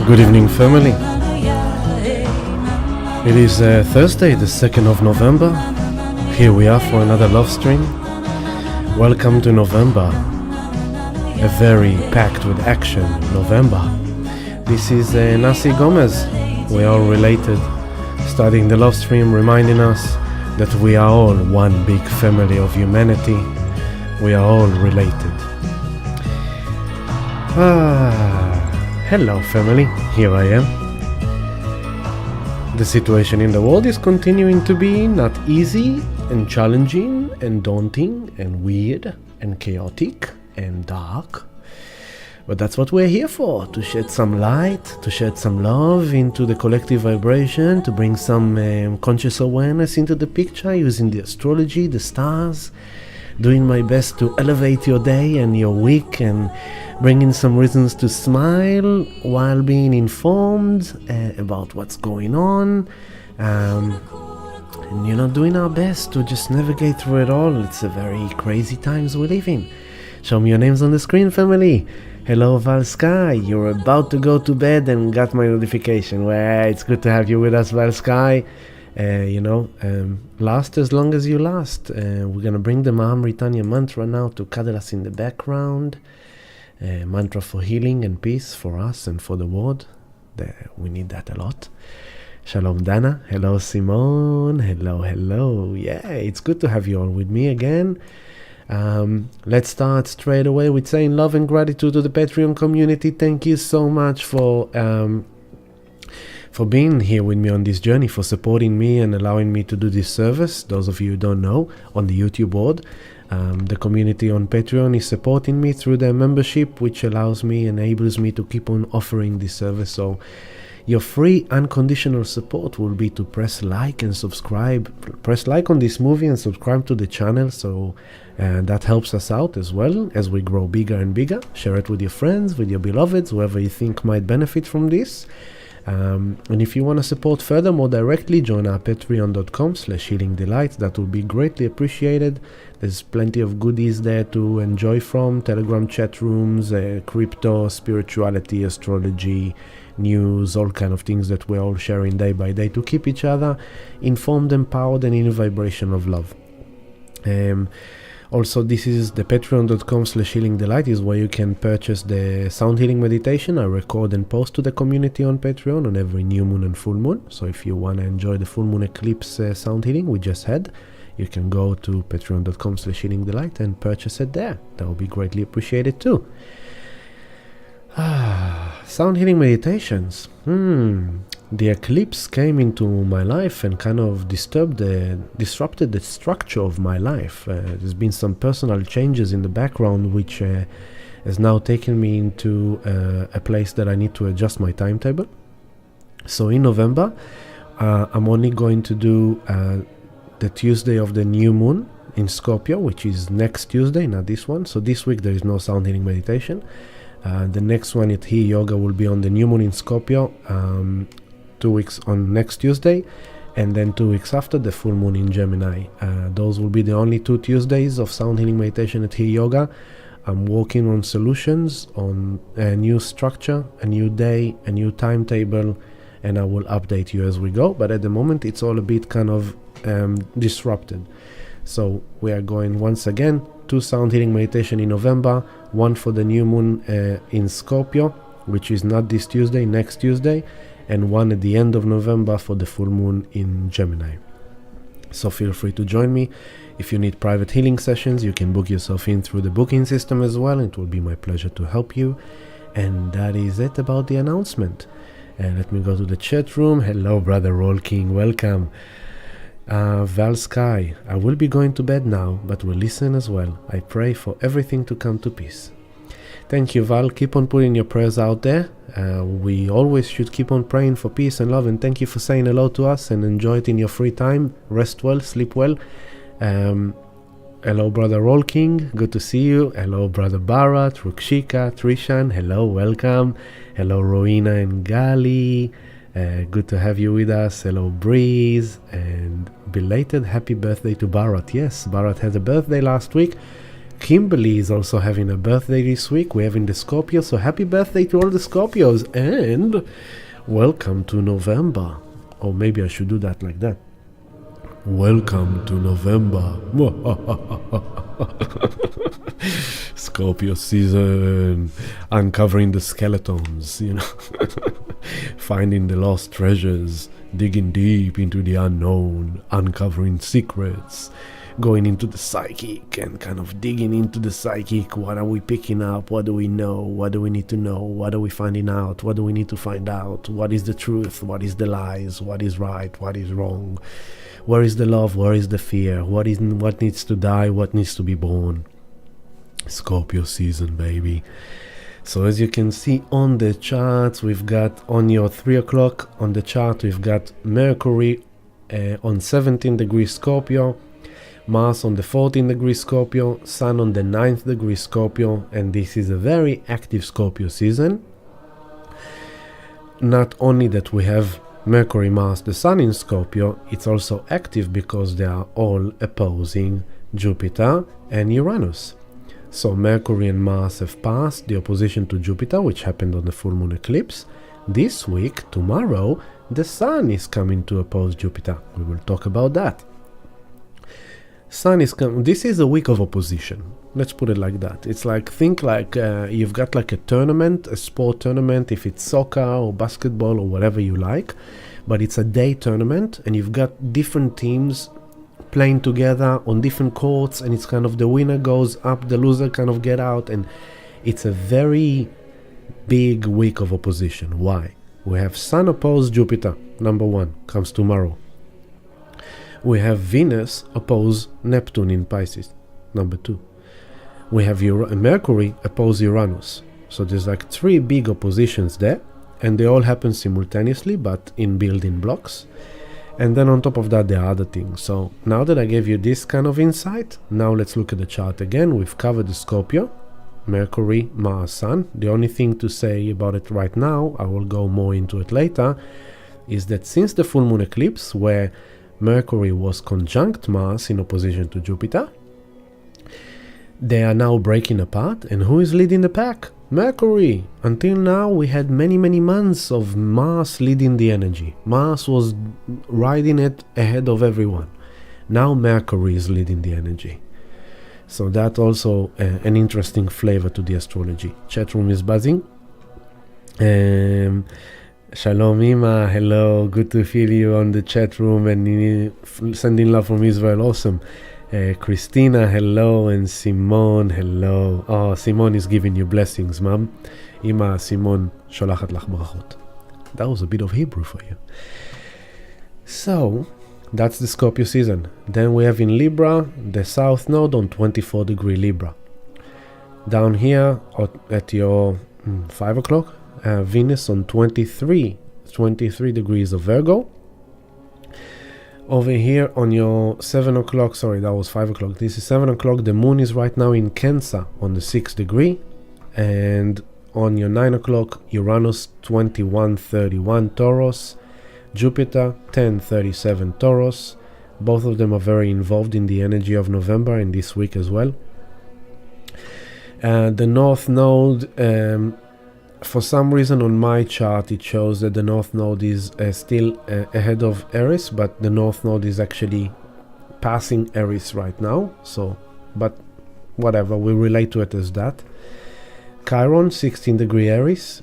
Good evening, family. It is Thursday, the 2nd of November. Here we are for another love stream. Welcome to November, a very packed with action November. This is Nasi Gomez. We are related, starting the love stream, reminding us that we are all one big family of humanity. We are all related. Hello family, here I am. The situation in the world is continuing to be not easy and challenging and daunting and weird and chaotic and dark. But that's what we're here for, to shed some light, to shed some love into the collective vibration, to bring some conscious awareness into the picture using the astrology, the stars, doing my best to elevate your day and your week and bring in some reasons to smile while being informed about what's going on. And doing our best to just navigate through it all. It's a very crazy times we live in. Show me your names on the screen, family. Hello, Val Sky. You're about to go to bed and got my notification. Well, it's good to have you with us, Val Sky. Last as long as you last. We're going to bring the Mahamritanya mantra now to cuddle us in the background. Mantra for healing and peace for us and for the world. We need that a lot. Shalom Dana. Hello Simone. Hello. Yeah, it's good to have you all with me again. Let's start straight away with saying love and gratitude to the Patreon community. Thank you so much for being here with me on this journey, for supporting me and allowing me to do this service. Those of you who don't know, on the YouTube board, the community on Patreon is supporting me through their membership, which enables me to keep on offering this service. So your free unconditional support will be to press like and subscribe. Press like on this movie and subscribe to the channel, so that helps us out as well as we grow bigger and bigger. Share it with your friends, with your beloveds, whoever you think might benefit from this. And if you want to support further more directly, join our patreon.com/healingdelight. That will be greatly appreciated. There's plenty of goodies there to enjoy from. Telegram chat rooms, crypto, spirituality, astrology, news, all kind of things that we're all sharing day by day to keep each other informed, empowered, and in a vibration of love. Also, this is the patreon.com/healingdelight is where you can purchase the sound healing meditation I record and post to the community on Patreon on every new moon and full moon. So if you want to enjoy the full moon eclipse sound healing we just had, you can go to patreon.com/healingdelight and purchase it there. That will be greatly appreciated too. Sound healing meditations. The eclipse came into my life and kind of disrupted the structure of my life. There's been some personal changes in the background which has now taken me into a place that I need to adjust my timetable. So in November, I'm only going to do the Tuesday of the new moon in Scorpio, which is next Tuesday, not this one. So this week there is no sound healing meditation. The next one at He Yoga will be on the new moon in Scorpio, 2 weeks on next Tuesday, and then 2 weeks after the full moon in Gemini. Those will be the only 2 Tuesdays of sound healing meditation at He Yoga. I'm working on solutions, on a new structure, a new day, a new timetable, and I will update you as we go. But at the moment it's all a bit kind of disrupted. So we are going once again 2 sound healing meditation in November, 1 for the new moon in Scorpio, which is not this Tuesday, next Tuesday, and 1 at the end of November for the full moon in Gemini. So feel free to join me. If you need private healing sessions, you can book yourself in through the booking system as well. It will be my pleasure to help you. And that is it about the announcement. Let me go to the chat room. Hello, Brother Roll King. Welcome. Val Sky, I will be going to bed now, but will listen as well. I pray for everything to come to peace. Thank you, Val. Keep on putting your prayers out there. We always should keep on praying for peace and love, and thank you for saying hello to us and enjoy it in your free time. Rest well, sleep well. Hello, Brother Roll King. Good to see you. Hello, Brother Bharat, Rukshika, Trishan. Hello, welcome. Hello, Rowena and Gali. Good to have you with us. Hello, Breeze, and belated happy birthday to Bharat. Yes, Bharat had a birthday last week. Kimberly is also having a birthday this week. We're having the Scorpio, so happy birthday to all the Scorpios, and welcome to November. Or maybe I should do that like that. Welcome to November. Scorpio season. Uncovering the skeletons, finding the lost treasures, digging deep into the unknown, uncovering secrets, going into the psychic and kind of digging into the psychic. What are we picking up? What do we know? What do we need to know? What are we finding out? What do we need to find out? What is the truth? What is the lies? What is right? What is wrong? Where is the love? Where is the fear? What needs to die? What needs to be born? Scorpio season, baby. So as you can see on the charts, we've got on your 3 o'clock on the chart, we've got Mercury on 17 degrees Scorpio, Mars on the 14 degrees Scorpio, Sun on the 9th degree Scorpio, and this is a very active Scorpio season. Not only that we have Mercury, Mars, the Sun in Scorpio, it's also active because they are all opposing Jupiter and Uranus. So Mercury and Mars have passed the opposition to Jupiter, which happened on the full moon eclipse. This week, tomorrow, the Sun is coming to oppose Jupiter. We will talk about that. Sun is coming. This is a week of opposition. Let's put it like that. It's like, think like you've got like a tournament, a sport tournament, if it's soccer or basketball or whatever you like, but it's a day tournament and you've got different teams playing together on different courts, and it's kind of the winner goes up, the loser kind of get out, and it's a very big week of opposition. Why? We have Sun oppose Jupiter, number 1, comes tomorrow. We have Venus oppose Neptune in Pisces, number 2. We have Mercury oppose Uranus. So there's like 3 big oppositions there, and they all happen simultaneously, but in building blocks. And then on top of that, there are other things. So now that I gave you this kind of insight, now let's look at the chart again. We've covered the Scorpio, Mercury, Mars, Sun. The only thing to say about it right now, I will go more into it later, is that since the full moon eclipse, where Mercury was conjunct Mars in opposition to Jupiter, they are now breaking apart. And who is leading the pack? Mercury. Until now we had many months of Mars leading the energy. Mars was riding it ahead of everyone. Now Mercury is leading the energy. So that also an interesting flavor to the astrology. Chat room is buzzing. Shalom Ima, hello, good to feel you on the chat room, and sending love from Israel, awesome. Christina, hello, and Simone, hello. Oh, Simone is giving you blessings, mom. Ima, Simone, sholachat lach brachot. That was a bit of Hebrew for you. So, that's the Scorpio season. Then we have in Libra, the South Node on 24 degree Libra. Down here, at your 5 o'clock, Venus on 23 degrees of Virgo. Over here on your 7 o'clock, sorry, that was 5 o'clock. This is 7 o'clock. The moon is right now in Cancer on the 6th degree. And on your 9 o'clock, Uranus 21:31 Taurus. Jupiter 10:37 Taurus. Both of them are very involved in the energy of November and this week as well. The North Node, for some reason on my chart it shows that the North Node is still ahead of Aries, but the North Node is actually passing Aries right now. So, but whatever, we relate to it as that. Chiron 16 degree Aries,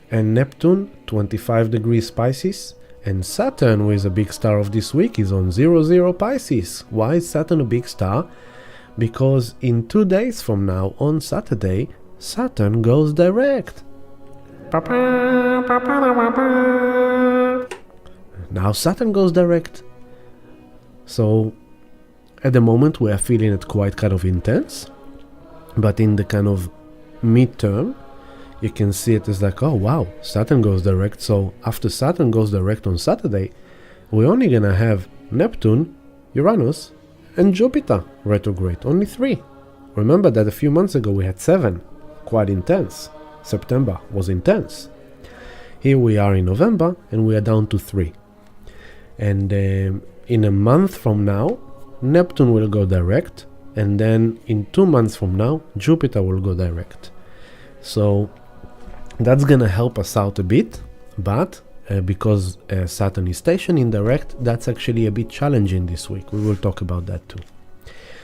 and Neptune 25 degrees Pisces, and Saturn, who is a big star of this week, is on 00 Pisces. Why is Saturn a big star? Because in 2 days from now, on Saturday, Saturn goes direct. Now Saturn goes direct. So at the moment we are feeling it quite kind of intense, but in the kind of midterm you can see it as like, oh wow, Saturn goes direct. So after Saturn goes direct on Saturday, we're only gonna have Neptune, Uranus and Jupiter retrograde. Only 3. Remember that a few months ago we had 7. Quite intense. September was intense. Here we are in November and we are down to 3. And in a month from now, Neptune will go direct, and then in 2 months from now, Jupiter will go direct. So that's gonna help us out a bit, but because Saturn is stationed in direct, that's actually a bit challenging this week. We will talk about that too.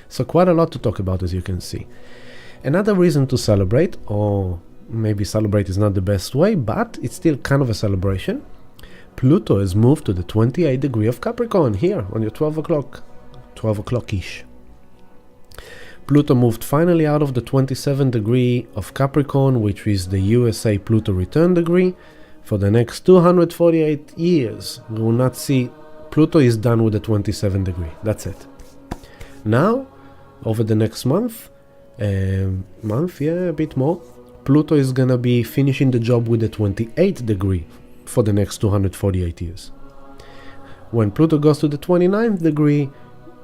So quite a lot to talk about, as you can see. Another reason to celebrate, or maybe celebrate is not the best way, but it's still kind of a celebration. Pluto has moved to the 28th degree of Capricorn here on your 12 o'clock-ish. Pluto moved finally out of the 27th degree of Capricorn, which is the USA Pluto return degree. For the next 248 years, we will not see. Pluto is done with the 27th degree. That's it. Now, over the next month, a bit more, Pluto is gonna be finishing the job with the 28th degree for the next 248 years. When Pluto goes to the 29th degree,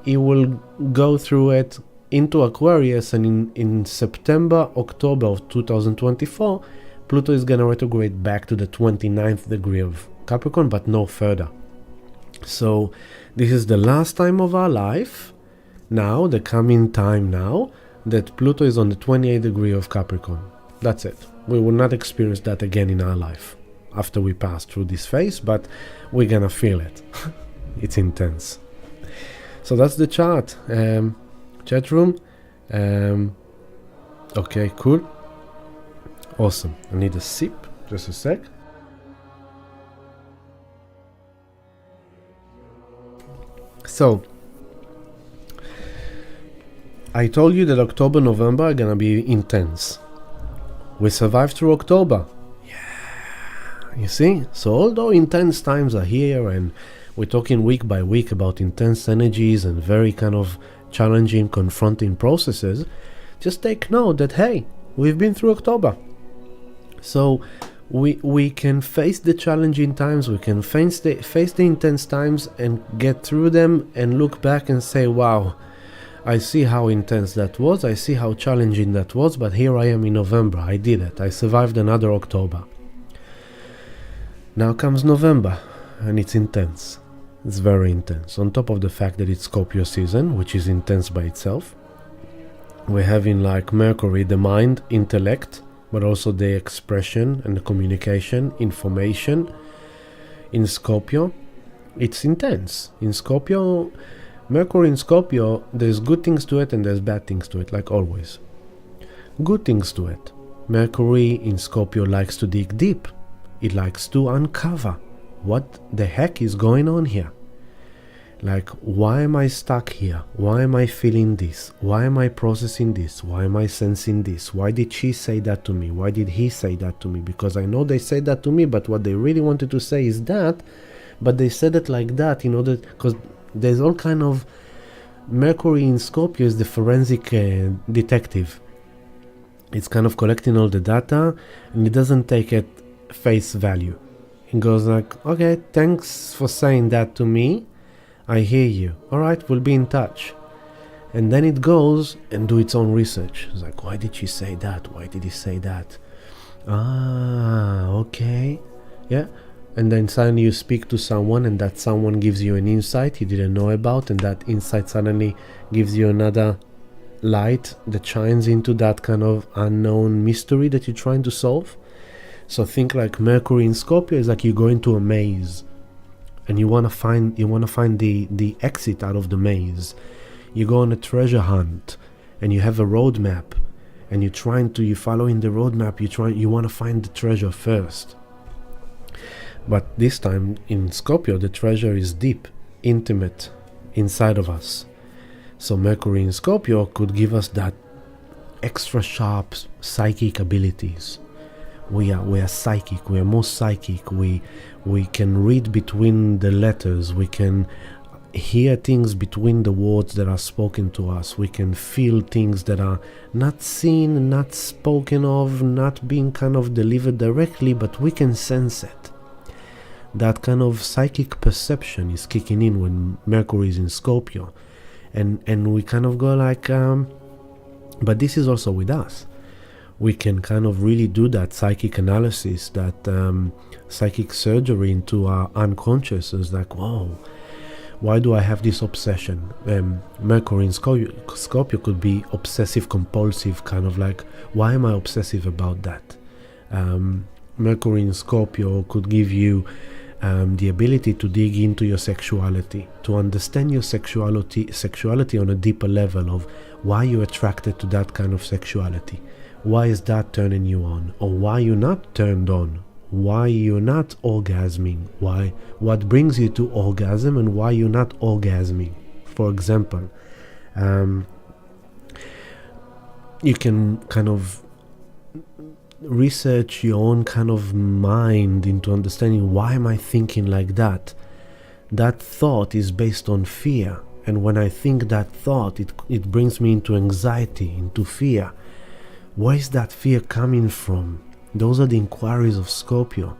it will go through it into Aquarius, and in September, October of 2024, Pluto is gonna retrograde back to the 29th degree of Capricorn, but no further. So this is the last time of our life, now, the coming time now, that Pluto is on the 28th degree of Capricorn. That's it. We will not experience that again in our life after we pass through this phase, but we're gonna feel it. It's intense. So that's the chart. Chat room. Okay, cool. Awesome. I need a sip. Just a sec. So, I told you that October, November are gonna be intense. We survived through October. Yeah, you see? So although intense times are here, and we're talking week by week about intense energies and very kind of challenging, confronting processes, just take note that, hey, we've been through October. So we can face the challenging times, we can face the intense times and get through them and look back and say, wow, I see how intense that was, I see how challenging that was, but here I am in November. I did it. I survived another October. Now comes November, and it's intense. It's very intense. On top of the fact that it's Scorpio season, which is intense by itself, we're having like Mercury, the mind, intellect, but also the expression and the communication, information. In Scorpio, it's intense. In Scorpio, Mercury in Scorpio, there's good things to it and there's bad things to it, like always. Good things to it. Mercury in Scorpio likes to dig deep. It likes to uncover what the heck is going on here. Like, why am I stuck here? Why am I feeling this? Why am I processing this? Why am I sensing this? Why did she say that to me? Why did he say that to me? Because I know they said that to me, but what they really wanted to say is that, but they said it like that in order, because there's all kind of, Mercury in Scorpio is the forensic detective. It's kind of collecting all the data, and it doesn't take it face value. It goes like, okay, thanks for saying that to me. I hear you. Alright, we'll be in touch. And then it goes and do its own research. It's like, why did she say that? Why did he say that? Ah, okay. Yeah. And then suddenly you speak to someone, and that someone gives you an insight you didn't know about, and that insight suddenly gives you another light that shines into that kind of unknown mystery that you're trying to solve. So think like Mercury in Scorpio is like you go into a maze, and you want to find the exit out of the maze. You go on a treasure hunt, and you have a roadmap, and you're following the roadmap. You want to find the treasure first. But this time in Scorpio, the treasure is deep, intimate, inside of us. So Mercury in Scorpio could give us that extra sharp psychic abilities. We are psychic. We are more psychic. We can read between the letters. We can hear things between the words that are spoken to us. We can feel things that are not seen, not spoken of, not being kind of delivered directly, but we can sense it. That kind of psychic perception is kicking in when Mercury is in Scorpio, and we kind of go like, but this is also with us. We can kind of really do that psychic analysis, that psychic surgery into our unconscious. Is like, whoa, Why do I have this obsession? Mercury in Scorpio could be obsessive compulsive, kind of like, why am I obsessive about that? Mercury in Scorpio could give you the ability to dig into your sexuality, to understand your sexuality on a deeper level of why you're attracted to that kind of sexuality. Why is that turning you on? Or why you're not turned on? Why you're not orgasming? What brings you to orgasm and why you're not orgasming? For example, you can kind of research your own kind of mind into understanding, why am I thinking like that? That thought is based on fear, and when I think that thought, it brings me into anxiety, into fear. Where is that fear coming from? Those are the inquiries of Scorpio.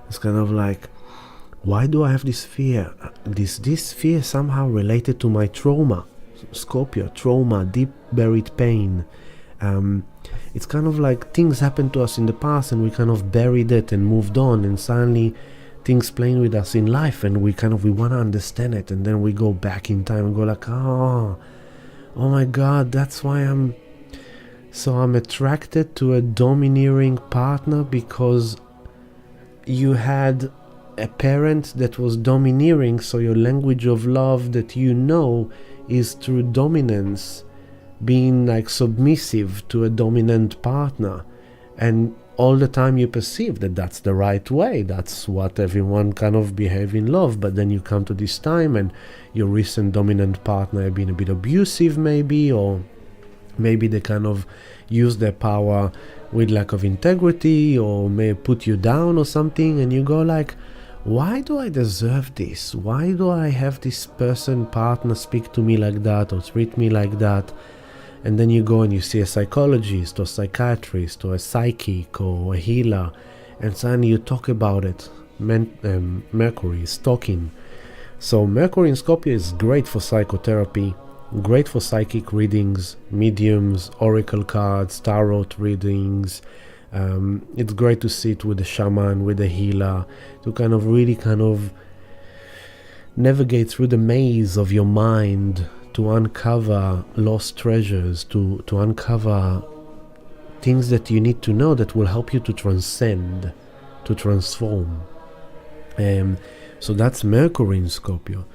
It's kind of like, why do I have this fear? This fear somehow related to my trauma. Scorpio, trauma, deep buried pain. It's kind of like things happened to us in the past and we kind of buried it and moved on, and suddenly things playing with us in life and we want to understand it, and then we go back in time and go like, oh my God, that's why I'm attracted to a domineering partner, because you had a parent that was domineering, so your language of love that you know is through dominance, being like submissive to a dominant partner, and all the time you perceive that that's the right way, that's what everyone kind of behave in love. But then you come to this time and your recent dominant partner have been a bit abusive maybe, or maybe they kind of use their power with lack of integrity, or may put you down or something, and you go like, why do I deserve this? Why do I have this partner speak to me like that or treat me like that? And then you go and you see a psychologist or psychiatrist or a psychic or a healer, and suddenly you talk about it. Mercury is talking. So Mercury in Scorpio is great for psychotherapy, great for psychic readings, mediums, oracle cards, tarot readings. It's great to sit with a shaman, with a healer, to kind of really navigate through the maze of your mind, to uncover lost treasures, to uncover things that you need to know that will help you to transcend, to transform. So that's Mercury in Scorpio.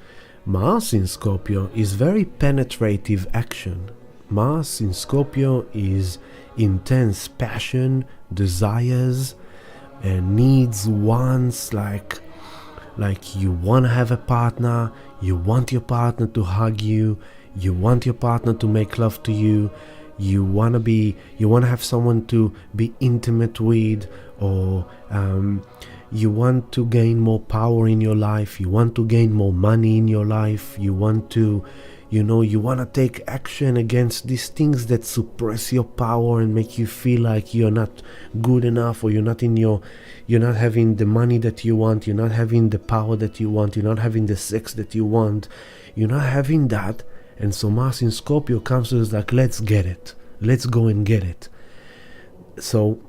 Mars in Scorpio is very penetrative action. Mars in Scorpio is intense passion, desires, needs, wants, like you want to have a partner, you want your partner to hug you, you want your partner to make love to you, you want to have someone to be intimate with, or you want to gain more power in your life, you want to gain more money in your life, you want to take action against these things that suppress your power and make you feel like you're not good enough, or you're not having the money that you want, you're not having the power that you want, you're not having the sex that you want, you're not having that. And so Mars in Scorpio comes to us like, let's get it, let's go and get it. So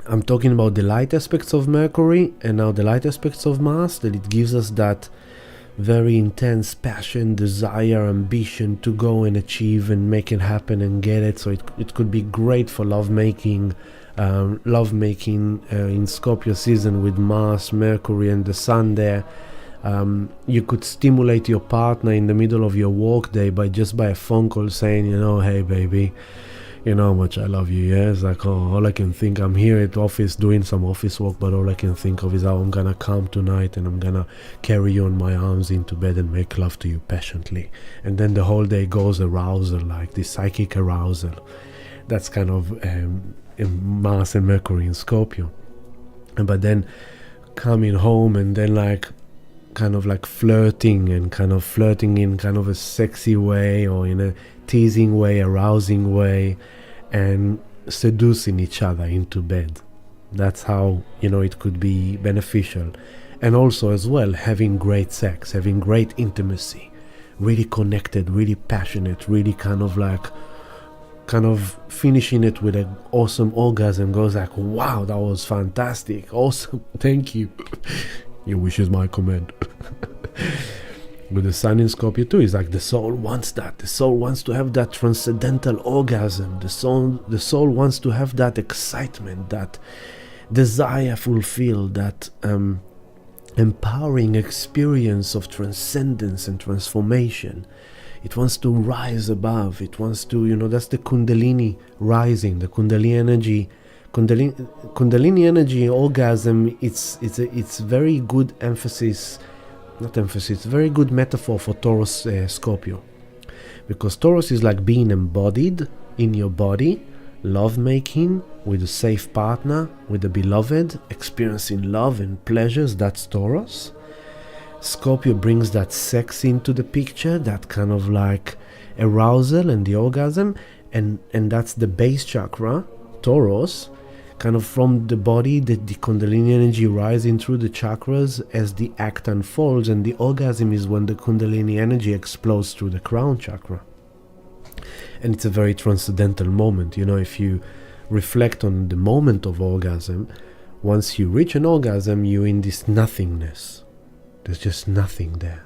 I'm talking about the light aspects of Mercury, and now the light aspects of Mars, that it gives us that very intense passion, desire, ambition to go and achieve and make it happen and get it. So it could be great for lovemaking in Scorpio season with Mars, Mercury and the Sun there. You could stimulate your partner in the middle of your work day by a phone call saying, hey baby, you know how much I love you, yeah? It's like, all I can think, I'm here at office doing some office work, but all I can think of is how I'm gonna come tonight and I'm gonna carry you on my arms into bed and make love to you passionately. And then the whole day goes arousal, like this psychic arousal. That's kind of Mars and Mercury in Scorpio. But then coming home and then flirting in kind of a sexy way, or in a teasing way, arousing way, and seducing each other into bed. That's how it could be beneficial. And also as well, having great sex, having great intimacy, really connected, really passionate, really kind of finishing it with an awesome orgasm, goes like, wow, that was fantastic, awesome, thank you. Your wish is my command. With the sun in Scorpio too, it's like the soul wants that. The soul wants to have that transcendental orgasm. The soul wants to have that excitement, that desire fulfilled, that empowering experience of transcendence and transformation. It wants to rise above. It wants to, that's the Kundalini rising, the Kundalini energy. Kundalini energy orgasm. It's very good very good metaphor for Taurus Scorpio, because Taurus is like being embodied in your body, love making with a safe partner, with a beloved, experiencing love and pleasures. That's Taurus. Scorpio brings that sex into the picture, that kind of like arousal and the orgasm, and that's the base chakra, Taurus, kind of from the body, the Kundalini energy rising through the chakras as the act unfolds, and the orgasm is when the Kundalini energy explodes through the crown chakra. And it's a very transcendental moment. If you reflect on the moment of orgasm, once you reach an orgasm, you're in this nothingness. There's just nothing there.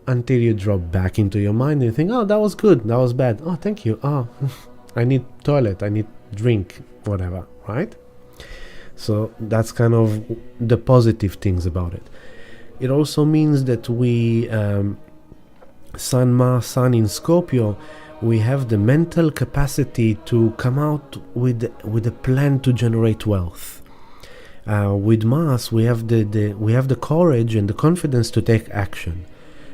Until you drop back into your mind and you think, oh, that was good, that was bad. Oh, thank you. Oh, I need toilet, I need drink, whatever, right? So that's kind of the positive things about it. It also means that we, Sun in Scorpio, we have the mental capacity to come out with a plan to generate wealth. With Mars, we have the courage and the confidence to take action,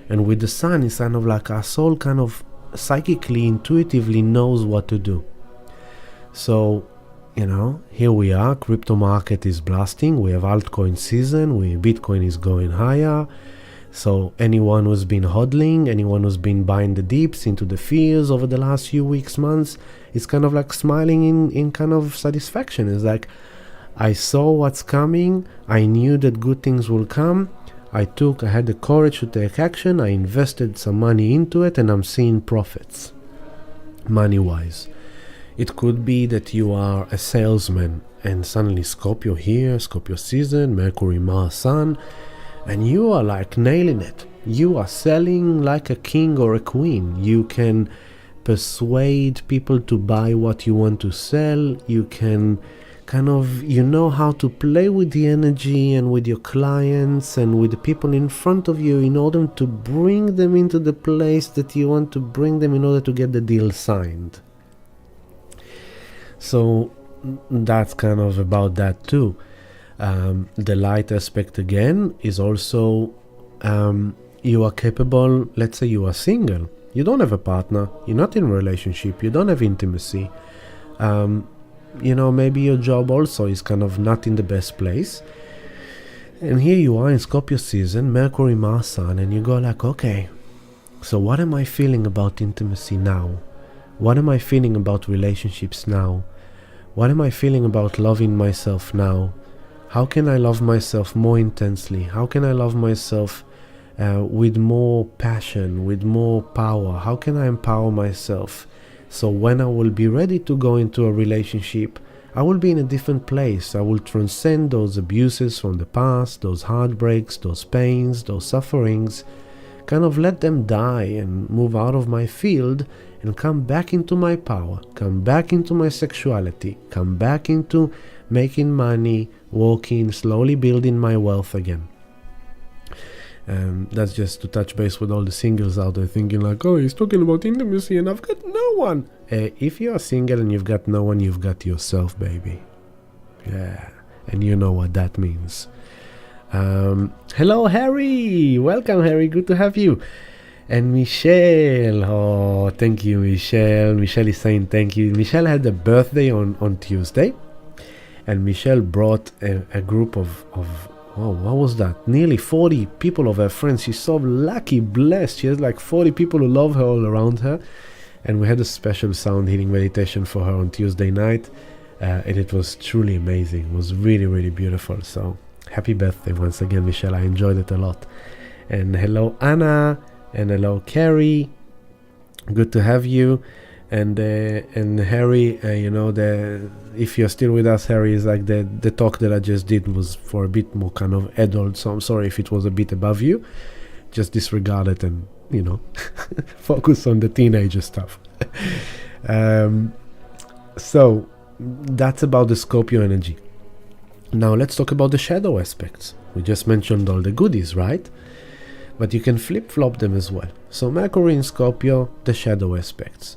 and with the Sun, it's kind of like our soul kind of psychically, intuitively knows what to do. So, here we are. Crypto market is blasting. We have altcoin season. Bitcoin is going higher. So anyone who's been hodling, anyone who's been buying the dips into the fears over the last few weeks, months, is kind of like smiling in kind of satisfaction. It's like, I saw what's coming. I knew that good things will come. I had the courage to take action. I invested some money into it, and I'm seeing profits, money-wise. It could be that you are a salesman, and suddenly Scorpio here, Scorpio season, Mercury, Mars, Sun, and you are like nailing it. You are selling like a king or a queen. You can persuade people to buy what you want to sell. You can kind of, how to play with the energy and with your clients and with the people in front of you in order to bring them into the place that you want to bring them in order to get the deal signed. So that's kind of about that too. The light aspect again is also you are capable. Let's say you are single, you don't have a partner, you're not in a relationship, you don't have intimacy. Maybe your job also is kind of not in the best place, and here you are in Scorpio season, Mercury, Mars, Sun, and you go like, okay, so what am I feeling about intimacy now? What am I feeling about relationships now? What am I feeling about loving myself now? How can I love myself more intensely? How can I love myself with more passion, with more power? How can I empower myself? So when I will be ready to go into a relationship, I will be in a different place. I will transcend those abuses from the past, those heartbreaks, those pains, those sufferings, kind of let them die and move out of my field and come back into my power, come back into my sexuality, come back into making money, working, slowly building my wealth again. That's just to touch base with all the singles out there thinking like, oh, he's talking about intimacy and I've got no one. If you're single and you've got no one, you've got yourself, baby. Yeah, and you know what that means. Hello, Harry. Welcome, Harry. Good to have you. And Michelle. Oh, thank you, Michelle. Michelle is saying thank you. Michelle had a birthday on Tuesday. And Michelle brought a group of what was that? Nearly 40 people of her friends. She's so lucky, blessed. She has like 40 people who love her all around her. And we had a special sound healing meditation for her on Tuesday night. And it was truly amazing. It was really, really beautiful. So happy birthday once again, Michelle. I enjoyed it a lot. And hello, Anna. And hello, Carrie. Good to have you. And Harry, if you're still with us, Harry, is like the talk that I just did was for a bit more kind of adult, so I'm sorry if it was a bit above you. just disregard it and, focus on the teenager stuff. So that's about the Scorpio energy. Now let's talk about the shadow aspects. We just mentioned all the goodies, right? But you can flip-flop them as well. So Mercury in Scorpio, the shadow aspects.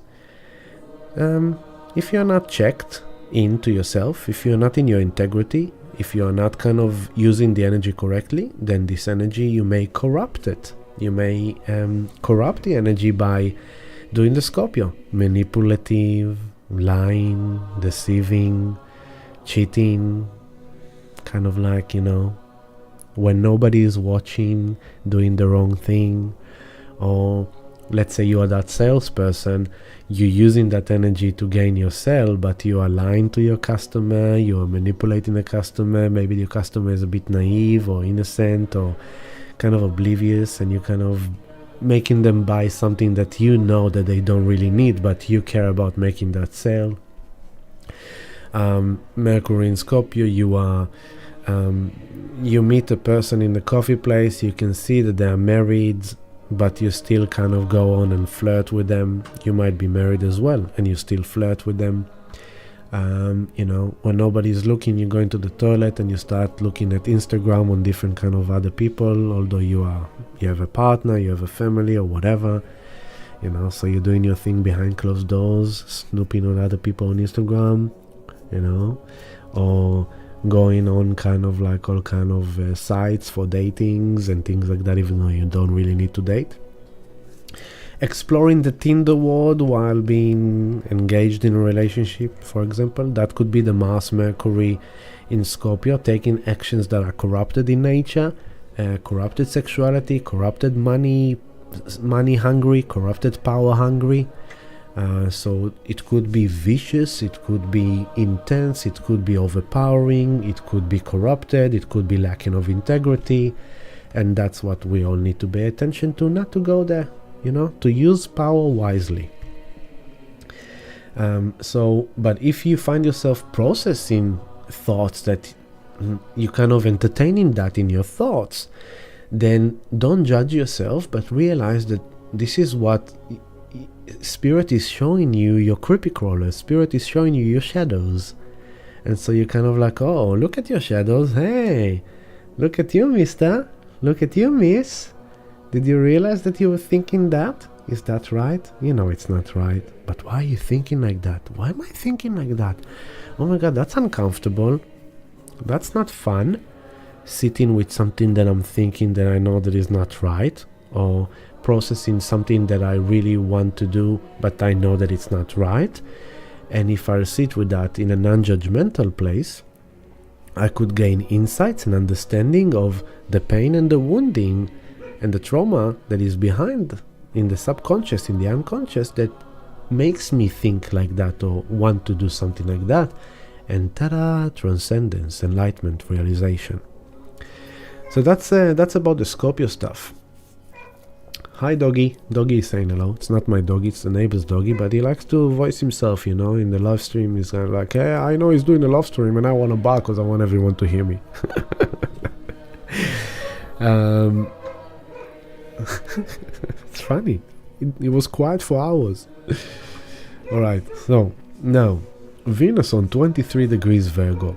If you're not checked into yourself, if you're not in your integrity, if you're not kind of using the energy correctly, then this energy, you may corrupt it. You may corrupt the energy by doing the Scorpio. Manipulative, lying, deceiving, cheating, kind of like, when nobody is watching, doing the wrong thing. Or let's say you are that salesperson, you're using that energy to gain your sale, but you are lying to your customer, you are manipulating the customer. Maybe your customer is a bit naive or innocent or kind of oblivious, and you kind of making them buy something that you know that they don't really need, but you care about making that sale. Mercury in Scorpio, you meet a person in the coffee place, you can see that they are married, but you still kind of go on and flirt with them. You might be married as well, and you still flirt with them. When nobody's looking, you go into the toilet and you start looking at Instagram on different kind of other people, although you have a partner, you have a family or whatever, so you're doing your thing behind closed doors, snooping on other people on Instagram, or going on kind of like all kind of sites for datings and things like that, even though you don't really need to date. Exploring the Tinder world while being engaged in a relationship, for example, that could be the Mars Mercury in Scorpio, taking actions that are corrupted in nature, corrupted sexuality, corrupted money hungry, corrupted power hungry. So it could be vicious, it could be intense, it could be overpowering, it could be corrupted, it could be lacking of integrity, and that's what we all need to pay attention to, not to go there, to use power wisely. But if you find yourself processing thoughts that you kind of entertaining that in your thoughts, then don't judge yourself, but realize that this is what Spirit is showing you, your creepy crawler. Spirit is showing you your shadows. And so you're kind of like, oh, look at your shadows. Hey, look at you, mister. Look at you, miss. Did you realize that you were thinking that? Is that right? It's not right. But why are you thinking like that? Why am I thinking like that? Oh my God, that's uncomfortable. That's not fun. Sitting with something that I'm thinking that I know that is not right. Or processing something that I really want to do, but I know that it's not right. And if I sit with that in a non-judgmental place, I could gain insights and understanding of the pain and the wounding and the trauma that is behind in the subconscious, in the unconscious, that makes me think like that or want to do something like that. And ta-da, transcendence, enlightenment, realization. So that's about the Scorpio stuff. Hi, doggy. Doggy is saying hello. It's not my doggy, it's the neighbor's doggy, but he likes to voice himself, in the live stream. He's kind of like, hey, I know he's doing a live stream and I want to bark because I want everyone to hear me. It's funny. It was quiet for hours. Alright, so now Venus on 23 degrees Virgo.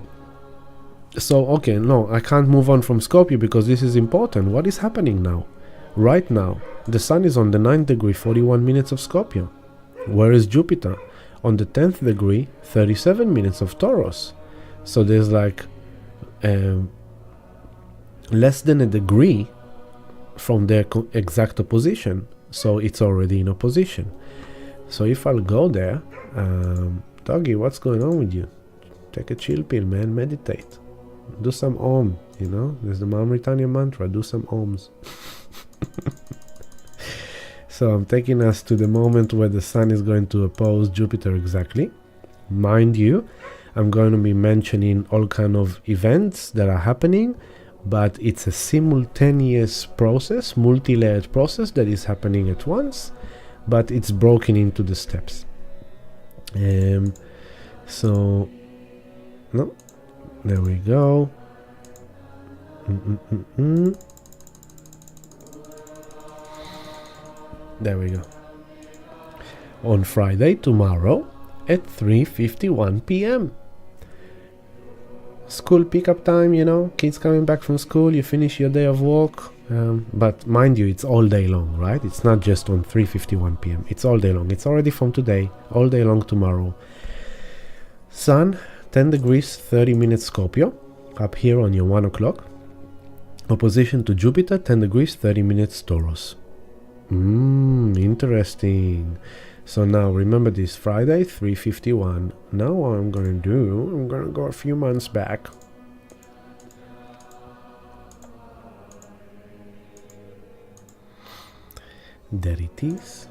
So, okay, no, I can't move on from Scorpio because this is important. What is happening now? Right now, the Sun is on the 9th degree, 41 minutes of Scorpio. Where is Jupiter? On the 10th degree, 37 minutes of Taurus. So there's like less than a degree from their exact opposition. So it's already in opposition. So if I'll go there, doggy, what's going on with you? Take a chill pill, man. Meditate. Do some Om, There's the Mauritania mantra. Do some Oms. So I'm taking us to the moment where the Sun is going to oppose Jupiter exactly. Mind you, I'm going to be mentioning all kind of events that are happening, but it's a simultaneous process, multi-layered process that is happening at once, but it's broken into the steps. So, no, there we go. There we go. On Friday, tomorrow, at 3:51 p.m. School pickup time, you know, kids coming back from school, you finish your day of work. But mind you, it's all day long, right? It's not just on 3:51 p.m. It's all day long. It's already from today, all day long tomorrow. Sun, 10 degrees, 30 minutes Scorpio, up here on your 1 o'clock. Opposition to Jupiter, 10 degrees, 30 minutes Taurus. Interesting. So now remember this, Friday, 3:51. Now what I'm going to do, I'm going to go a few months back. There it is.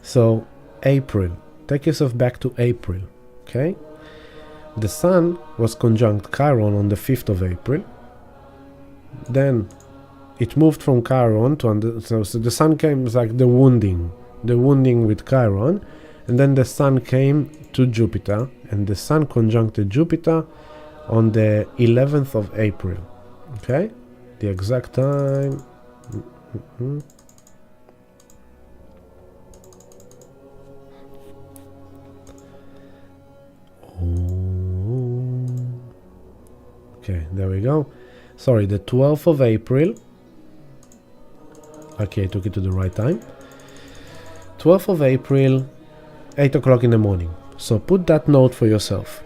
So April, take yourself back to April, okay? The Sun was conjunct Chiron on the 5th of April. Then it moved from Chiron to so the Sun came like the wounding with Chiron, and then the Sun came to Jupiter, and the Sun conjuncted Jupiter on the 11th of April. Okay, the exact time. Okay, there we go. Sorry, the 12th of April. Okay, I took it to the right time. 12th of April, 8 o'clock in the morning. So put that note for yourself.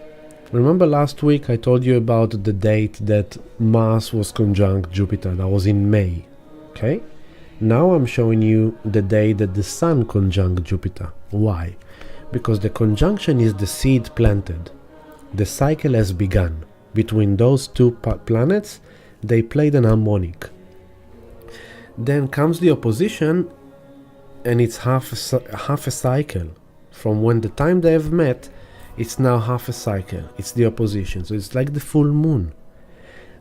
Remember last week I told you about the date that Mars was conjunct Jupiter. That was in May. Okay? Now I'm showing you the day that the Sun conjunct Jupiter. Why? Because the conjunction is the seed planted. The cycle has begun. Between those two planets, they played an harmonic. Then comes the opposition, and it's half a cycle. From when the time they have met, it's now half a cycle. It's the opposition. So it's like the full moon.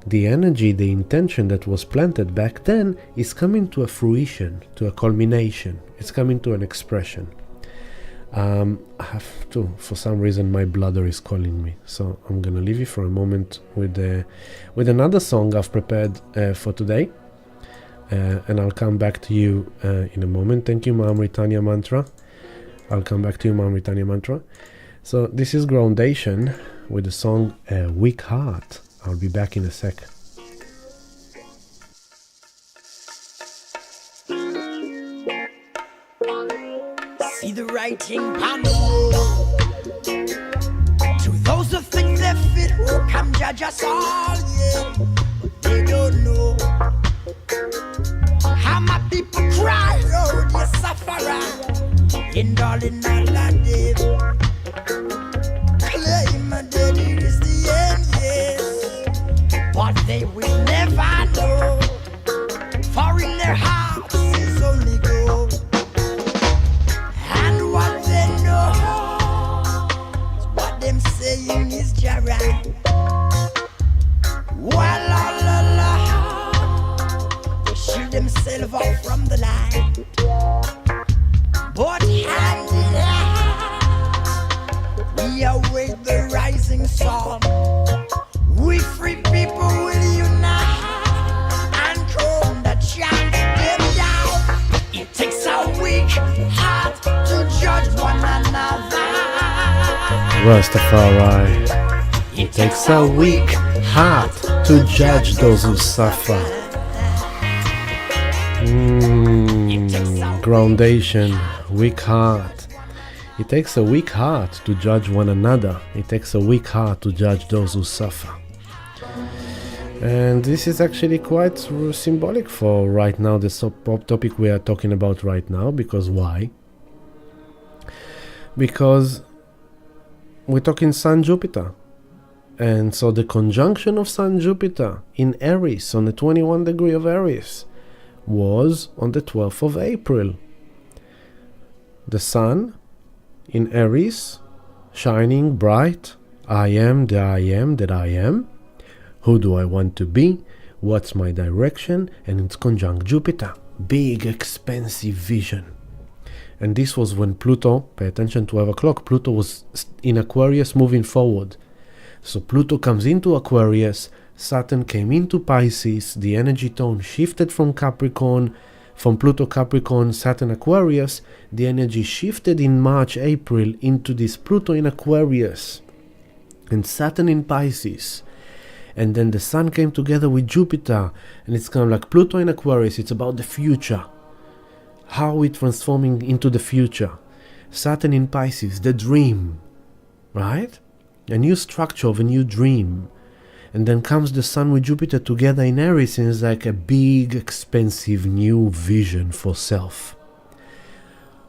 The energy, the intention that was planted back then is coming to a fruition, to a culmination. It's coming to an expression. I have to, for some reason my bladder is calling me, so I'm gonna leave you for a moment with another song I've prepared for today, and I'll come back to you in a moment. Thank you, Ma'am Ritanya Mantra. I'll come back to you, Ma'am Ritanya Mantra. So this is Groundation with the song Weak Heart. I'll be back in a sec. See the writing on the wall. To those who think they're fit, who come judge us all, yeah. But they don't know how my people cry, oh, the sufferer. And darling, all of them claim that it is the end, yes. But they will never know, for in their hearts is only gold. What they know is what them saying is Chiron. While all along they shield themselves off from the light, but hand in hand we await the rising sun. We free people will unite and crown the champ them down. It takes a weak heart to judge one another. Rastafari. It takes a weak heart to judge those who suffer. Groundation, weak heart. It takes a weak heart to judge one another. It takes a weak heart to judge those who suffer. And this is actually quite symbolic for right now, the topic we are talking about right now. Because why? Because we're talking Sun-Jupiter. And so the conjunction of Sun-Jupiter in Aries, on the 21 degree of Aries, was on the 12th of April. The Sun in Aries, shining bright. I am the I am that I am. Who do I want to be? What's my direction? And it's conjunct Jupiter. Big, expensive vision. And this was when Pluto, pay attention, 12 o'clock, Pluto was in Aquarius moving forward. So Pluto comes into Aquarius, Saturn came into Pisces, the energy tone shifted from Capricorn, from Pluto Capricorn, Saturn Aquarius. The energy shifted in March, April into this Pluto in Aquarius and Saturn in Pisces. And then the Sun came together with Jupiter, and it's kind of like Pluto in Aquarius. It's about the future. How are we transforming into the future? Saturn in Pisces, the dream, right? A new structure of a new dream. And then comes the Sun with Jupiter together in Aries, and it's like a big, expensive new vision for self.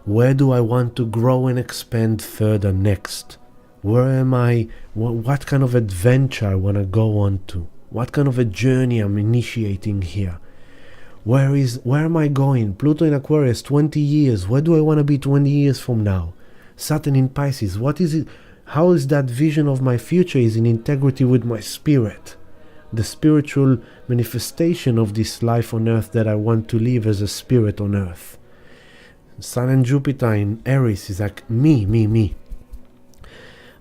Where do I want to grow and expand further next? Where am I? What kind of adventure I want to go on to? What kind of a journey I'm initiating here? Where am I going? Pluto in Aquarius, 20 years. Where do I want to be 20 years from now? Saturn in Pisces, what is it? How is that vision of my future is in integrity with my spirit? The spiritual manifestation of this life on earth that I want to live as a spirit on earth. Sun and Jupiter in Aries is like me.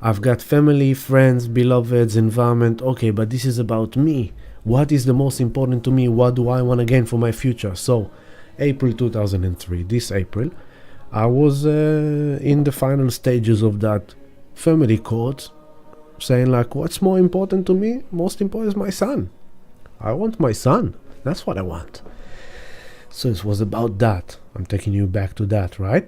I've got family, friends, beloveds, environment. Okay, but this is about me. What is the most important to me? What do I want to gain for my future? So, April 2003, this April, I was in the final stages of that family court, saying like, what's more important to me? Most important is my son. I want my son. That's what I want. So it was about that. I'm taking you back to that, right?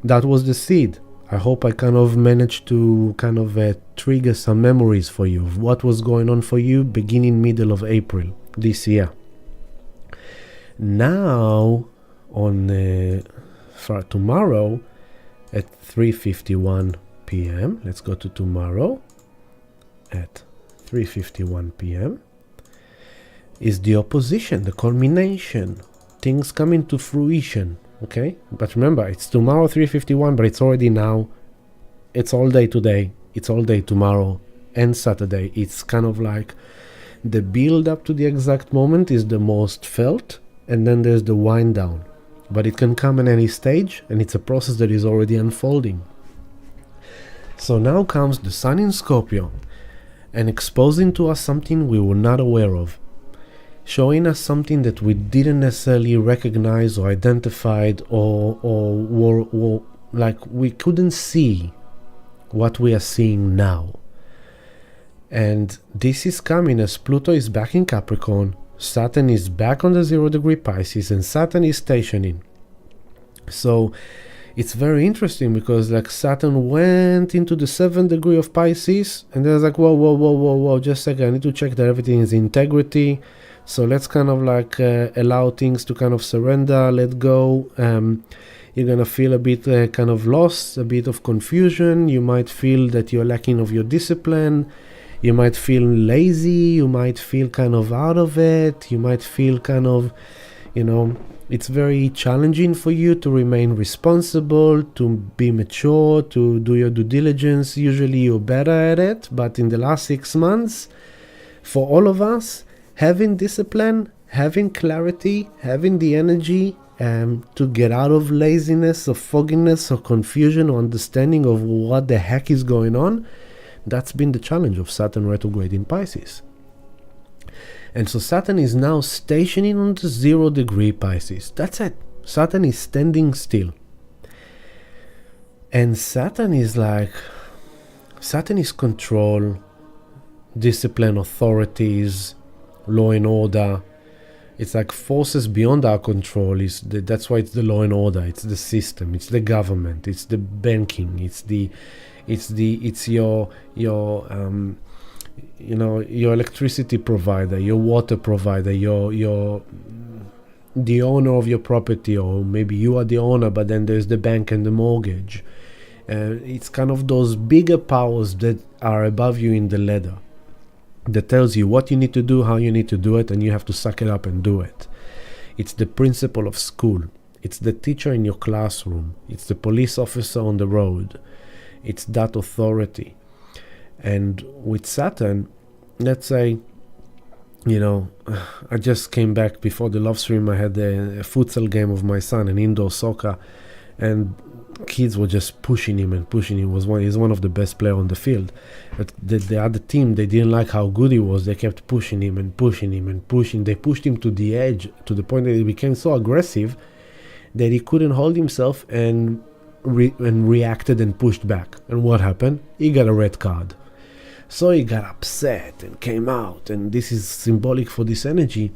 That was the seed. I hope I kind of managed to kind of trigger some memories for you of what was going on for you beginning middle of April this year. Now, on for tomorrow at 3:51 p.m. Let's go to tomorrow at 3:51 p.m. is the opposition, the culmination, things coming to fruition. Okay, but remember, it's tomorrow 3:51, but it's already now. It's all day today. It's all day tomorrow and Saturday. It's kind of like the build up to the exact moment is the most felt, and then there's the wind down. But it can come in any stage, and it's a process that is already unfolding. So now comes the Sun in Scorpio and exposing to us something we were not aware of. Showing us something that we didn't necessarily recognize or identified or like we couldn't see what we are seeing now. And this is coming as Pluto is back in Capricorn, Saturn is back on the 0 degree Pisces, and Saturn is stationing. So it's very interesting because like Saturn went into the 7th degree of Pisces, and there's like, whoa, just a second, I need to check that everything is integrity. So let's kind of like allow things to kind of surrender, let go. You're going to feel a bit kind of lost, a bit of confusion. You might feel that you're lacking of your discipline. You might feel lazy. You might feel kind of out of it. You might feel kind of, it's very challenging for you to remain responsible, to be mature, to do your due diligence. Usually you're better at it. But in the last 6 months, for all of us, having discipline, having clarity, having the energy to get out of laziness or fogginess or confusion or understanding of what the heck is going on, that's been the challenge of Saturn retrograde in Pisces. And so Saturn is now stationing on the 0 degree Pisces. That's it. Saturn is standing still. And Saturn is control, discipline, authorities, law and order. It's like forces beyond our control. That's why it's the law and order. It's the system. It's the government. It's the banking. It's your electricity provider, your water provider, the owner of your property, or maybe you are the owner, but then there's the bank and the mortgage. It's kind of those bigger powers that are above you in the ladder, that tells you what you need to do, how you need to do it, and you have to suck it up and do it. It's the principal of school. It's the teacher in your classroom. It's the police officer on the road. It's that authority. And with Saturn, let's say, I just came back before the love stream. I had a futsal game of my son, an indoor soccer, and kids were just pushing him and pushing him. He's one of the best players on the field. But the other team, they didn't like how good he was. They kept pushing him and pushing him and pushing. They pushed him to the edge, to the point that he became so aggressive that he couldn't hold himself and reacted and pushed back. And what happened? He got a red card. So he got upset and came out, and this is symbolic for this energy.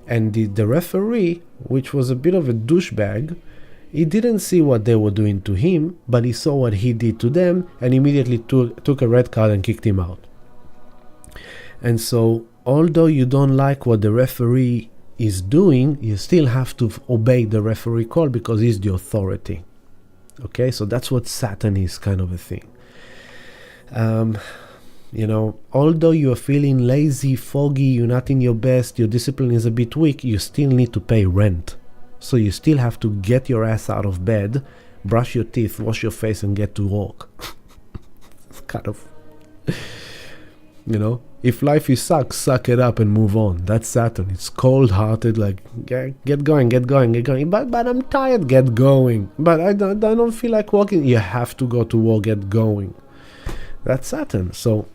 And the referee, which was a bit of a douchebag, he didn't see what they were doing to him, but he saw what he did to them and immediately took a red card and kicked him out. And so, although you don't like what the referee is doing, you still have to obey the referee call because he's the authority. Okay, so that's what Saturn is, kind of a thing. Although you're feeling lazy, foggy, you're not in your best, your discipline is a bit weak, you still need to pay rent. So you still have to get your ass out of bed, brush your teeth, wash your face, and get to work. It's kind of, if life is sucks, suck it up and move on. That's Saturn. It's cold-hearted, like, get going. But I'm tired, get going. But I don't feel like walking. You have to go to work, get going. That's Saturn. So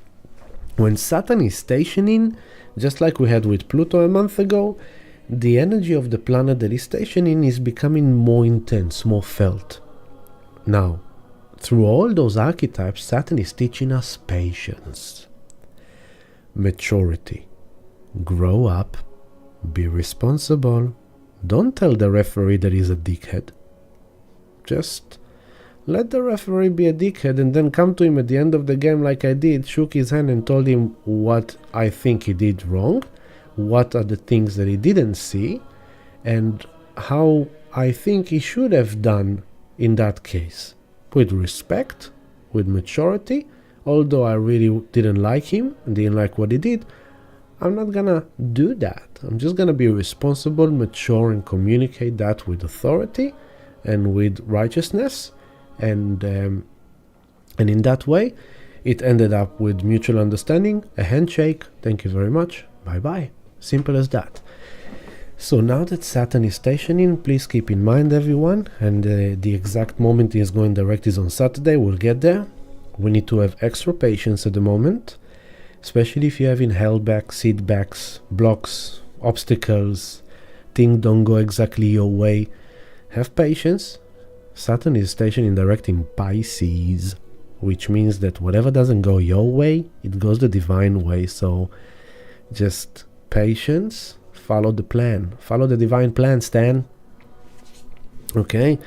when Saturn is stationing, just like we had with Pluto a month ago, the energy of the planet that is stationing is becoming more intense, more felt. Now, through all those archetypes, Saturn is teaching us patience, maturity. Grow up, be responsible. Don't tell the referee that he's a dickhead. Just let the referee be a dickhead and then come to him at the end of the game like I did, shook his hand and told him what I think he did wrong, what are the things that he didn't see, and how I think he should have done in that case. With respect, with maturity. Although I really didn't like him and didn't like what he did, I'm not gonna do that. I'm just gonna be responsible, mature, and communicate that with authority and with righteousness. And in that way, it ended up with mutual understanding, a handshake, thank you very much, bye-bye. Simple as that. So now that Saturn is stationing, please keep in mind, everyone, and the exact moment he is going direct is on Saturday. We'll get there. We need to have extra patience at the moment, especially if you're having held back, setbacks, blocks, obstacles, things don't go exactly your way. Have patience. Saturn is stationing direct in Pisces, which means that whatever doesn't go your way, it goes the divine way. So just patience, follow the plan, follow the divine plan, Stan. Okay,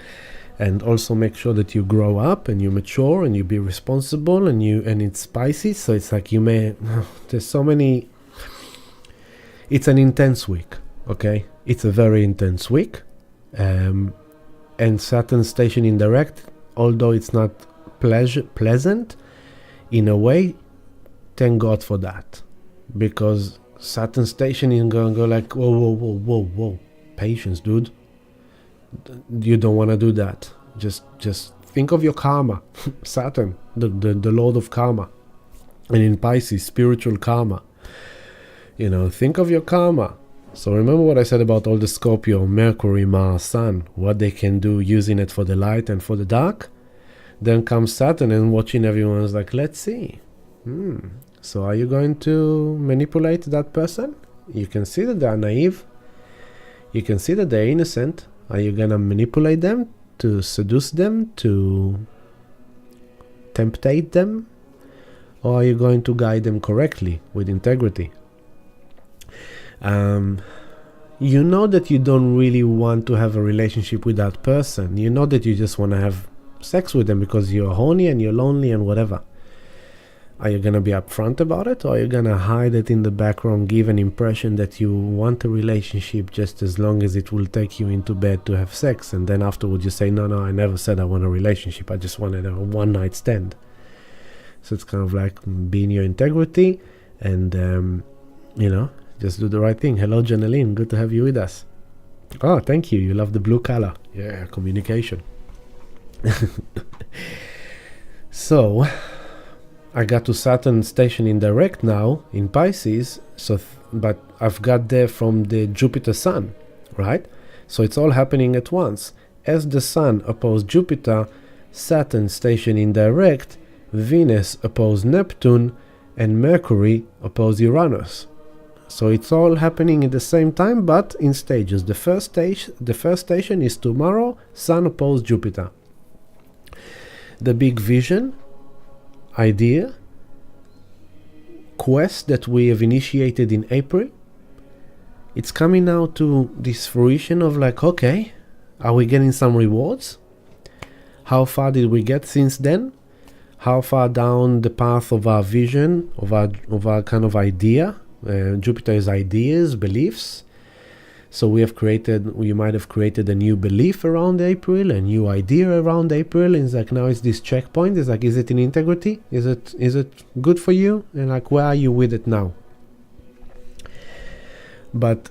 and also make sure that you grow up and you mature and you be responsible and it's Pisces, so it's like there's so many. It's an intense week. Okay, it's a very intense week, and Saturn stationing direct, although it's not pleasant in a way, thank God for that, because Saturn stationing gonna go like, whoa, patience, dude. You don't want to do that. Just think of your karma. Saturn, the Lord of karma, and in Pisces, spiritual karma. Think of your karma. So remember what I said about all the Scorpio, Mercury, Mars, Sun, what they can do using it for the light and for the dark. Then comes Saturn and watching everyone's like, let's see. So are you going to manipulate that person? You can see that they're naive. You can see that they're innocent. Are you going to manipulate them, to seduce them, to temptate them? Or are you going to guide them correctly with integrity? You know that you don't really want to have a relationship with that person. You know that you just want to have sex with them because you're horny and you're lonely and whatever. Are you going to be upfront about it, or are you going to hide it in the background, give an impression that you want a relationship just as long as it will take you into bed to have sex, and then afterwards you say, no, I never said I want a relationship, I just wanted a one-night stand. So it's kind of like being your integrity and, just do the right thing. Hello, Janeline, good to have you with us. Oh, thank you. You love the blue color. Yeah, communication. So I got to Saturn stationing direct now in Pisces, but I've got there from the Jupiter Sun, right? So it's all happening at once. as the Sun opposed Jupiter, Saturn stationed in direct, Venus opposed Neptune, and Mercury opposed Uranus. So it's all happening at the same time, but in stages. The first station is tomorrow, Sun opposed Jupiter. The big vision, idea, quest that we have initiated in April, it's coming now to this fruition of like, okay, are we getting some rewards? How far did we get since then? How far down the path of our vision, of our kind of idea? Jupiter is ideas, beliefs. So we might have created a new belief around April, a new idea around April, and it's like now it's this checkpoint. It's like, is it in integrity? Is it good for you? And like, where are you with it now? But,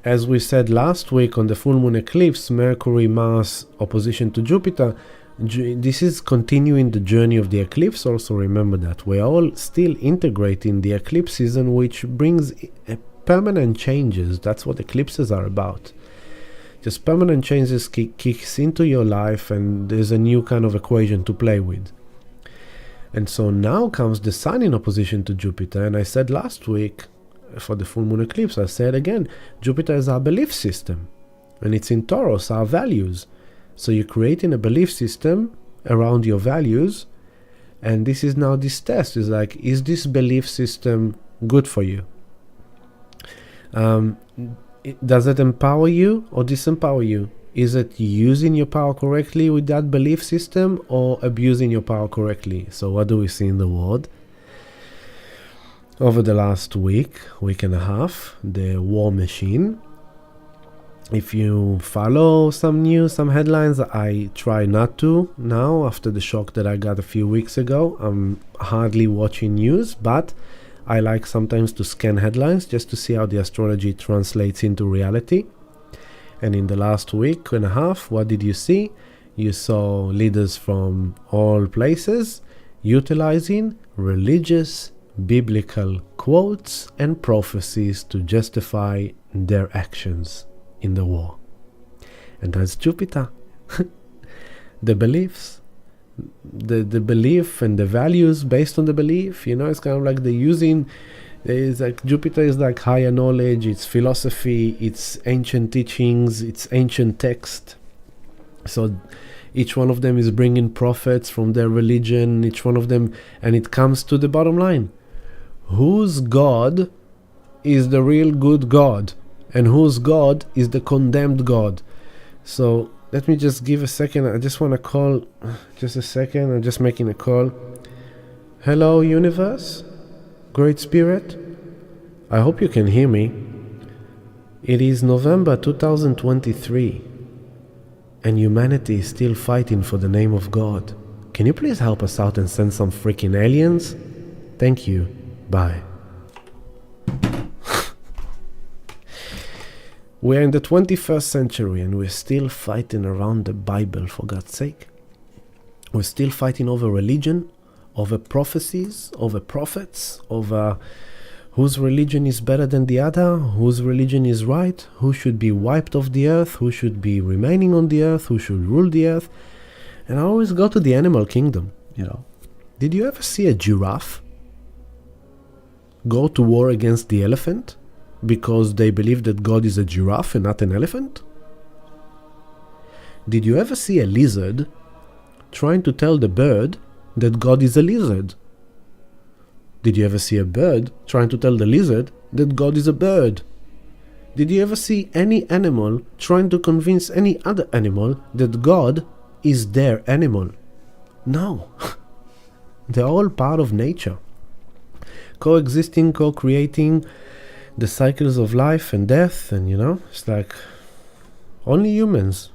as we said last week on the full moon eclipse, Mercury-Mars opposition to Jupiter, this is continuing the journey of the eclipse. Also remember that we're all still integrating the eclipse season, which brings permanent changes. That's what eclipses are about. Just permanent changes kicks into your life, and there's a new kind of equation to play with. And so now comes the Sun in opposition to Jupiter, and I said last week for the full moon eclipse, I said again, Jupiter is our belief system, and it's in Taurus, our values. So you're creating a belief system around your values, and this is now this test. Is like, is this belief system good for you? Does it empower you or disempower you? Is it using your power correctly with that belief system or abusing your power correctly? So what do we see in the world? Over the last week and a half, the war machine. If you follow some news, some headlines, I try not to now after the shock that I got a few weeks ago. I'm hardly watching news, but I like sometimes to scan headlines just to see how the astrology translates into reality. And in the last week and a half, what did you see? You saw leaders from all places utilizing religious, biblical quotes and prophecies to justify their actions in the war. And that's Jupiter. The beliefs, the belief and the values based on the belief, it's kind of like it's like Jupiter is like higher knowledge, it's philosophy, it's ancient teachings, it's ancient text. So each one of them is bringing prophets from their religion, each one of them, and it comes to the bottom line. Whose God is the real good God? And whose God is the condemned God? So let me just give a second. I just want to call, just a second. I'm just making a call. Hello, universe, great spirit. I hope you can hear me. It is November 2023, and humanity is still fighting for the name of God. Can you please help us out and send some freaking aliens? Thank you. Bye. We're in the 21st century and we're still fighting around the Bible, for God's sake. We're still fighting over religion, over prophecies, over prophets, over whose religion is better than the other, whose religion is right, who should be wiped off the earth, who should be remaining on the earth, who should rule the earth. And I always go to the animal kingdom, Did you ever see a giraffe go to war against the elephant? Because they believe that God is a giraffe and not an elephant? Did you ever see a lizard trying to tell the bird that God is a lizard? Did you ever see a bird trying to tell the lizard that God is a bird? Did you ever see any animal trying to convince any other animal that God is their animal? No. They're all part of nature, coexisting, co-creating the cycles of life and death, and it's like only humans.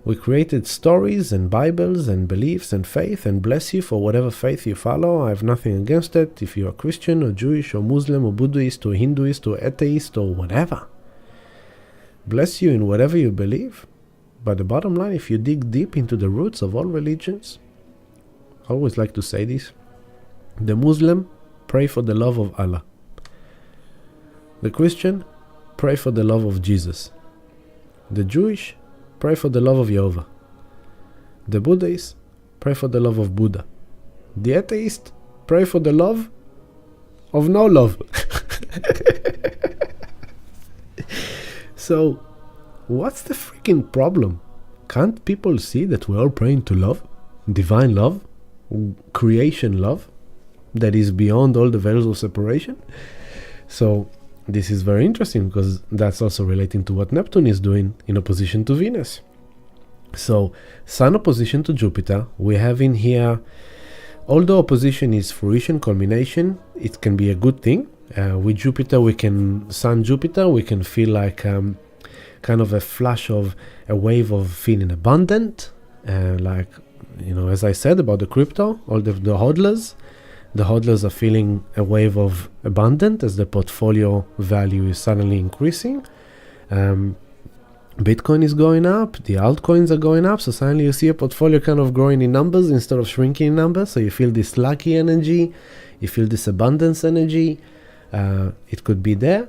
We created stories and Bibles and beliefs and faith, and bless you for whatever faith you follow. I have nothing against it. If you're a Christian or Jewish or Muslim or Buddhist or Hinduist or atheist or whatever, bless you in whatever you believe. But the bottom line, if you dig deep into the roots of all religions, I always like to say this: the Muslim, pray for the love of Allah. The Christian, pray for the love of Jesus. The Jewish, pray for the love of Jehovah. The Buddhist, pray for the love of Buddha. The atheist, pray for the love of no love. So, what's the freaking problem? Can't people see that we're all praying to love? Divine love? Creation love? That is beyond all the veils of separation? So, this is very interesting because that's also relating to what Neptune is doing in opposition to Venus. So, Sun opposition to Jupiter, we have in here, although opposition is fruition, culmination, it can be a good thing. With Jupiter, Sun Jupiter, we can feel like kind of a flash of a wave of feeling abundant. Like, as I said about the crypto, all the hodlers are feeling a wave of abundant as the portfolio value is suddenly increasing. Bitcoin is going up, the altcoins are going up, so suddenly you see a portfolio kind of growing in numbers instead of shrinking in numbers. So you feel this lucky energy, you feel this abundance energy. It could be there.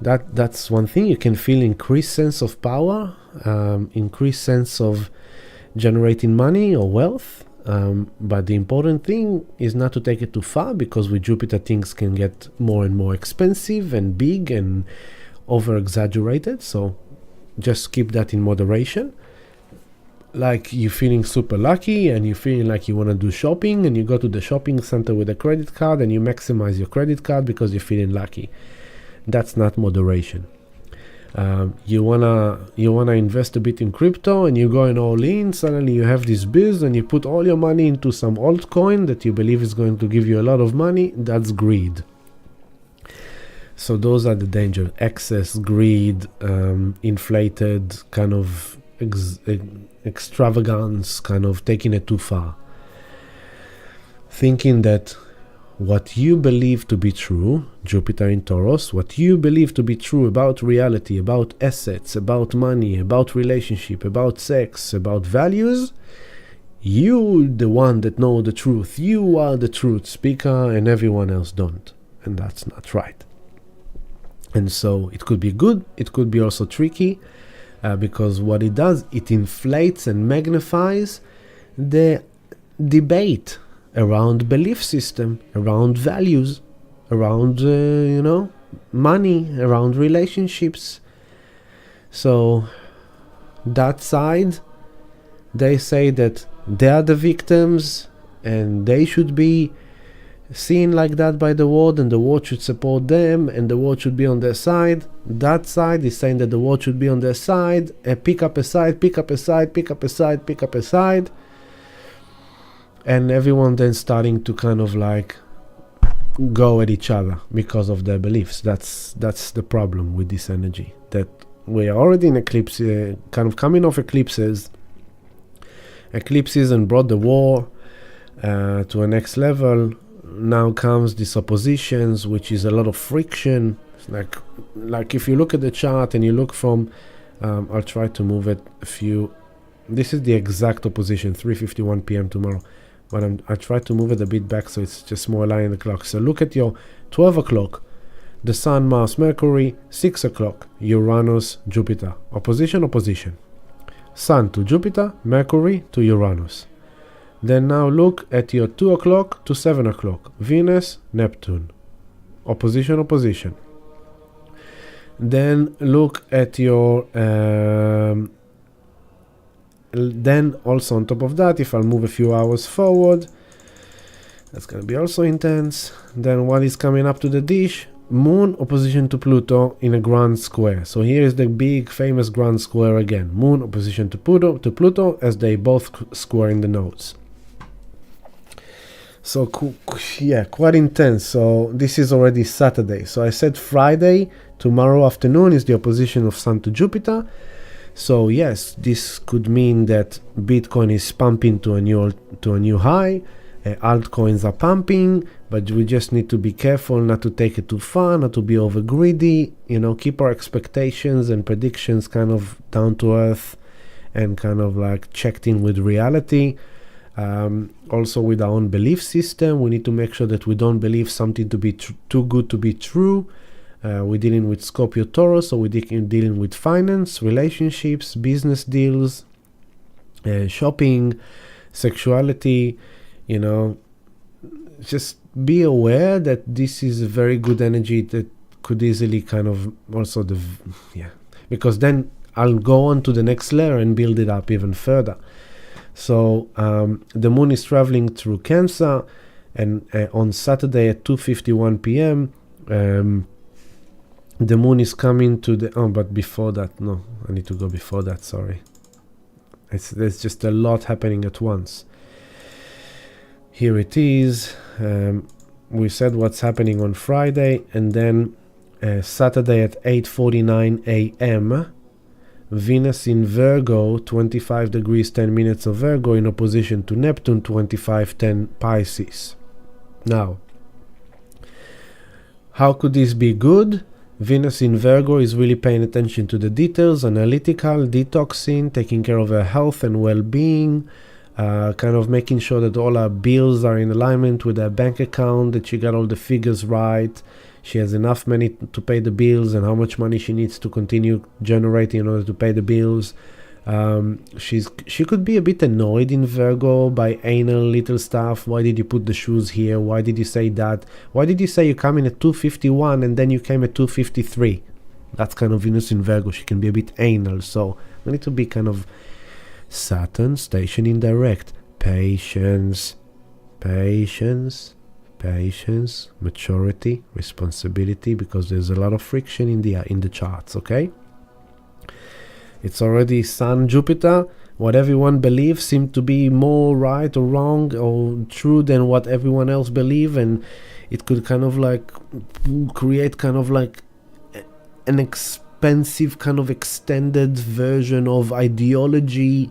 That's one thing. You can feel increased sense of power, increased sense of generating money or wealth. But the important thing is not to take it too far, because with Jupiter things can get more and more expensive and big and over exaggerated. So just keep that in moderation. Like you're feeling super lucky and you're feeling like you want to do shopping, and you go to the shopping center with a credit card and you maximize your credit card because you're feeling lucky. That's not moderation. You wanna invest a bit in crypto and you're going all in. Suddenly you have this biz and you put all your money into some altcoin that you believe is going to give you a lot of money. That's greed. So those are the danger: excess, greed, inflated kind of extravagance, kind of taking it too far. Thinking that what you believe to be true, Jupiter in Taurus, what you believe to be true about reality, about assets, about money, about relationship, about sex, about values, you the one that know the truth. You are the truth speaker and everyone else don't. And that's not right. And so it could be good, it could be also tricky, because what it does, it inflates and magnifies the debate around belief system, around values, around, money, around relationships. So that side, they say that they are the victims and they should be seen like that by the world, and the world should support them and the world should be on their side. That side is saying that the world should be on their side, and pick up a side, pick up a side, pick up a side, pick up a side. And everyone then starting to kind of like go at each other because of their beliefs. That's the problem with this energy, that we are already in eclipse, kind of coming off eclipses and brought the war to a next level. Now comes these oppositions, which is a lot of friction. It's like if you look at the chart and you look from, I'll try to move it a few. This is the exact opposition, 3:51 p.m. tomorrow. But I try to move it a bit back so it's just more aligned in the clock. So look at your 12 o'clock, the Sun, Mars, Mercury, 6 o'clock, Uranus, Jupiter. Opposition. Sun to Jupiter, Mercury to Uranus. Then now look at your 2 o'clock to 7 o'clock, Venus, Neptune. Opposition. Then look at your... then also on top of that, if I'll move a few hours forward, that's going to be also intense. Then what is coming up to the dish? Moon opposition to Pluto in a grand square. So here is the big famous grand square again. Moon opposition to Pluto as they both square in the nodes. So quite intense. So this is already Saturday. So I said Friday, tomorrow afternoon is the opposition of Sun to Jupiter. So yes, this could mean that Bitcoin is pumping to a new high. Altcoins are pumping, but we just need to be careful not to take it too far, not to be over greedy. Keep our expectations and predictions kind of down to earth and kind of like checked in with reality. Also with our own belief system, we need to make sure that we don't believe something to be too good to be true. We're dealing with Scorpio Taurus, so we're dealing with finance, relationships, business deals, shopping, sexuality. Just be aware that this is a very good energy that could easily kind of also because then I'll go on to the next layer and build it up even further. So the moon is traveling through Cancer, and on Saturday at 2:51 p.m. The moon is coming to but before that, no, I need to go before that, sorry. There's just a lot happening at once. Here it is. We said what's happening on Friday, and then Saturday at 8:49 a.m. Venus in Virgo, 25 degrees 10 minutes of Virgo, in opposition to Neptune, 25:10 Pisces. Now, how could this be good? Venus in Virgo is really paying attention to the details, analytical, detoxing, taking care of her health and well-being, kind of making sure that all our bills are in alignment with her bank account, that she got all the figures right, she has enough money to pay the bills, and how much money she needs to continue generating in order to pay the bills. She could be a bit annoyed in Virgo by anal little stuff. Why did you put the shoes here? Why did you say that? Why did you say you come in at 2:51 and then you came at 2:53? That's kind of Venus in Virgo. She can be a bit anal, so we need to be kind of Saturn station in direct. Patience, maturity, responsibility, because there's a lot of friction in the charts, okay? It's already Sun, Jupiter. What everyone believes seems to be more right or wrong or true than what everyone else believes, and it could kind of like create kind of like an expensive kind of extended version of ideology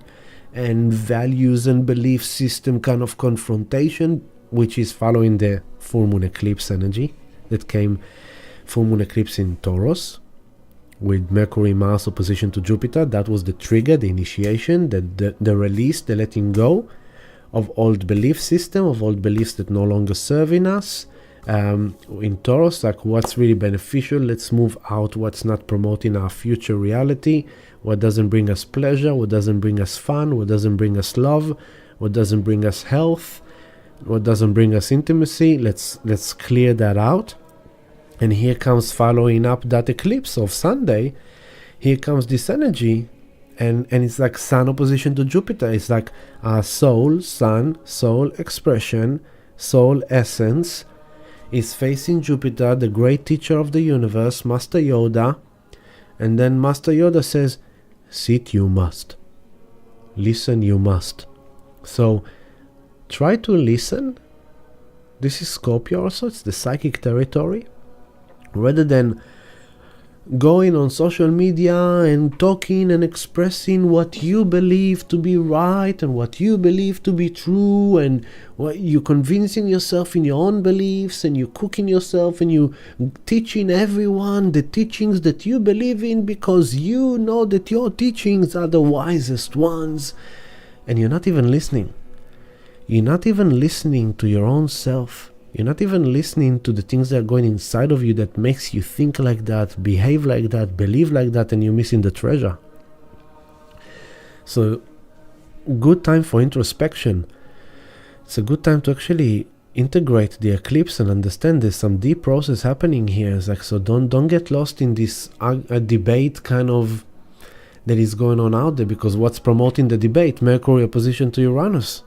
and values and belief system kind of confrontation, which is following the full moon eclipse energy that came, full moon eclipse in Taurus, with Mercury, Mars opposition to Jupiter. That was the trigger, the initiation, the release, the letting go of old belief system, of old beliefs that no longer serving us. In Taurus, like what's really beneficial, let's move out what's not promoting our future reality, what doesn't bring us pleasure, what doesn't bring us fun, what doesn't bring us love, what doesn't bring us health, what doesn't bring us intimacy. Let's clear that out. And here comes, following up that eclipse of Sunday, here comes this energy, and it's like Sun opposition to Jupiter. It's like our soul, Sun, soul expression, soul essence, is facing Jupiter, the great teacher of the universe, Master Yoda. And then Master Yoda says, sit you must. Listen you must. So try to listen. This is Scorpio also, it's the psychic territory. Rather than going on social media and talking and expressing what you believe to be right and what you believe to be true, and what you're convincing yourself in your own beliefs, and you're cooking yourself and you teaching everyone the teachings that you believe in because you know that your teachings are the wisest ones, and you're not even listening. You're not even listening to your own self. You're not even listening to the things that are going inside of you that makes you think like that, behave like that, believe like that, and you're missing the treasure. So, good time for introspection. It's a good time to actually integrate the eclipse and understand there's some deep process happening here. It's like, so don't get lost in this debate kind of that is going on out there, because what's promoting the debate? Mercury opposition to Uranus.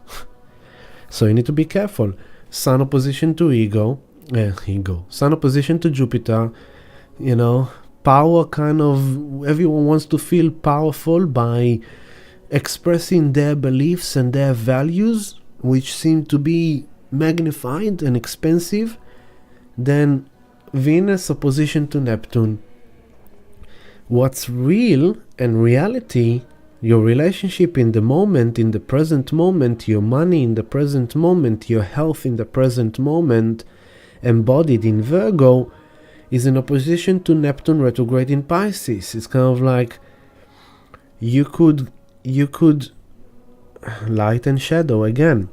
So you need to be careful. Sun opposition to ego. Sun opposition to Jupiter. Power kind of, everyone wants to feel powerful by expressing their beliefs and their values, which seem to be magnified and expensive. Then Venus opposition to Neptune. What's real and reality, your relationship in the moment, in the present moment, your money in the present moment, your health in the present moment, embodied in Virgo, is in opposition to Neptune retrograde in Pisces. It's kind of like you could light and shadow again.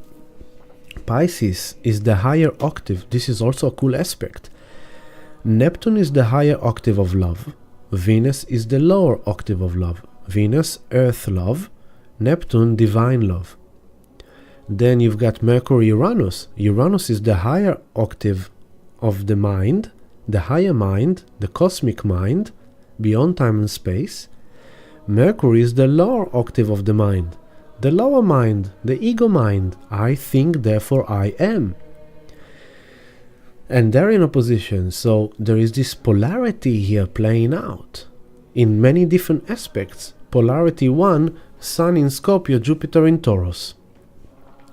Pisces is the higher octave. This is also a cool aspect. Neptune is the higher octave of love. Venus is the lower octave of love. Venus, earth love. Neptune, divine love. Then you've got Mercury, Uranus. Uranus is the higher octave of the mind, the higher mind, the cosmic mind, beyond time and space. Mercury is the lower octave of the mind, the lower mind, the ego mind. I think, therefore I am. And they're in opposition, so there is this polarity here playing out in many different aspects. Polarity 1, Sun in Scorpio, Jupiter in Taurus.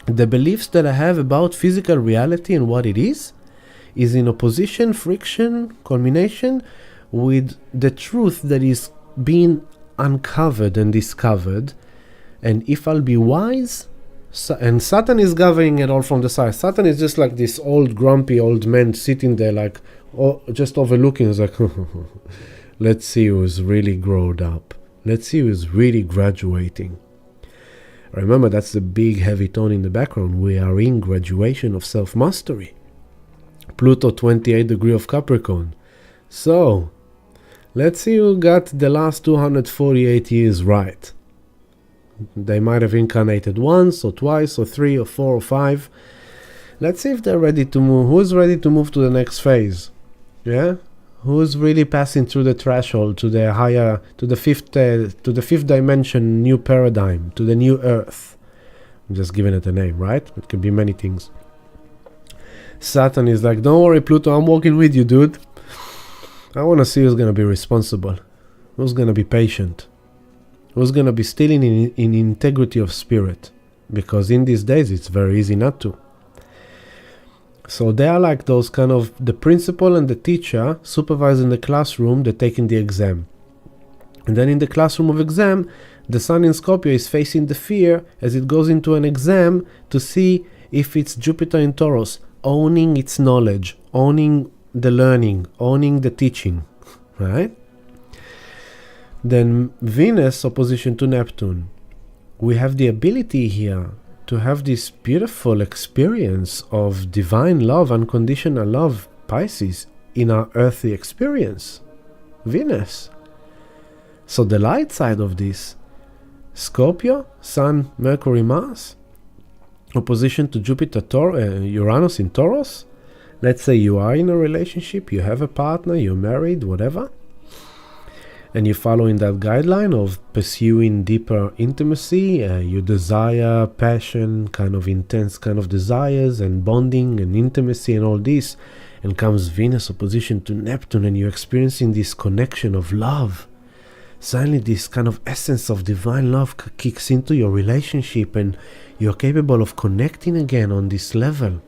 The beliefs that I have about physical reality and what it is in opposition, friction, culmination with the truth that is being uncovered and discovered. And if I'll be wise, and Saturn is governing it all from the side. Saturn is just like this old grumpy old man sitting there like just overlooking. It's like let's see who's really grown up. Let's see who's really graduating. Remember, that's the big heavy tone in the background. We are in graduation of self-mastery. Pluto 28 degree of Capricorn. So let's see who got the last 248 years right. They might have incarnated once or twice or 3 or 4 or 5. Let's see if they're ready to move. Who's ready to move to the next phase? Yeah? Who's really passing through the threshold to the higher, to the fifth dimension, new paradigm, to the new earth? I'm just giving it a name, right? It could be many things. Saturn is like, don't worry, Pluto, I'm walking with you, dude. I want to see who's going to be responsible, who's going to be patient, who's going to be still in integrity of spirit, because in these days it's very easy not to. So they are like those kind of the principal and the teacher supervising the classroom, they're taking the exam. And then in the classroom of exam, the Sun in Scorpio is facing the fear as it goes into an exam to see if it's Jupiter in Taurus, owning its knowledge, owning the learning, owning the teaching, right? Then Venus opposition to Neptune. We have the ability here to have this beautiful experience of divine love, unconditional love, Pisces, in our earthly experience. Venus. So the light side of this, Scorpio, Sun, Mercury, Mars, opposition to Jupiter, Uranus in Taurus. Let's say you are in a relationship, you have a partner, you're married, whatever, and you're following that guideline of pursuing deeper intimacy, you desire passion, kind of intense kind of desires and bonding and intimacy and all this, and comes Venus opposition to Neptune, and you're experiencing this connection of love. Suddenly this kind of essence of divine love kicks into your relationship, and you're capable of connecting again on this level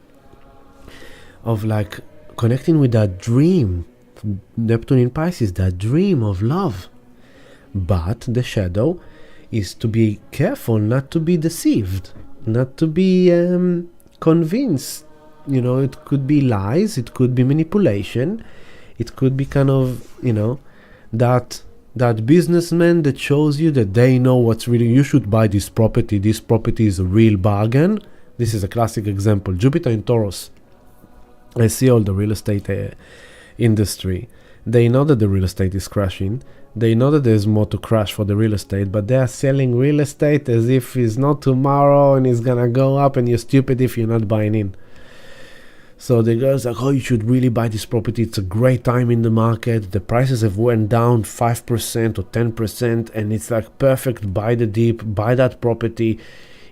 of like connecting with that dream. Neptune in Pisces, that dream of love. But the shadow is to be careful not to be deceived, not to be convinced. You know, it could be lies, it could be manipulation, it could be kind of, you know, that businessman that shows you that they know what's really, you should buy this property is a real bargain. This is a classic example. Jupiter in Taurus. I see all the real estate industry. They know that the real estate is crashing. They know that there's more to crash for the real estate, but they are selling real estate as if it's not tomorrow and it's gonna go up, and you're stupid if you're not buying in. So the girl's like, oh, you should really buy this property. It's a great time in the market. The prices have went down 5% or 10%, and it's like perfect. Buy the dip, buy that property.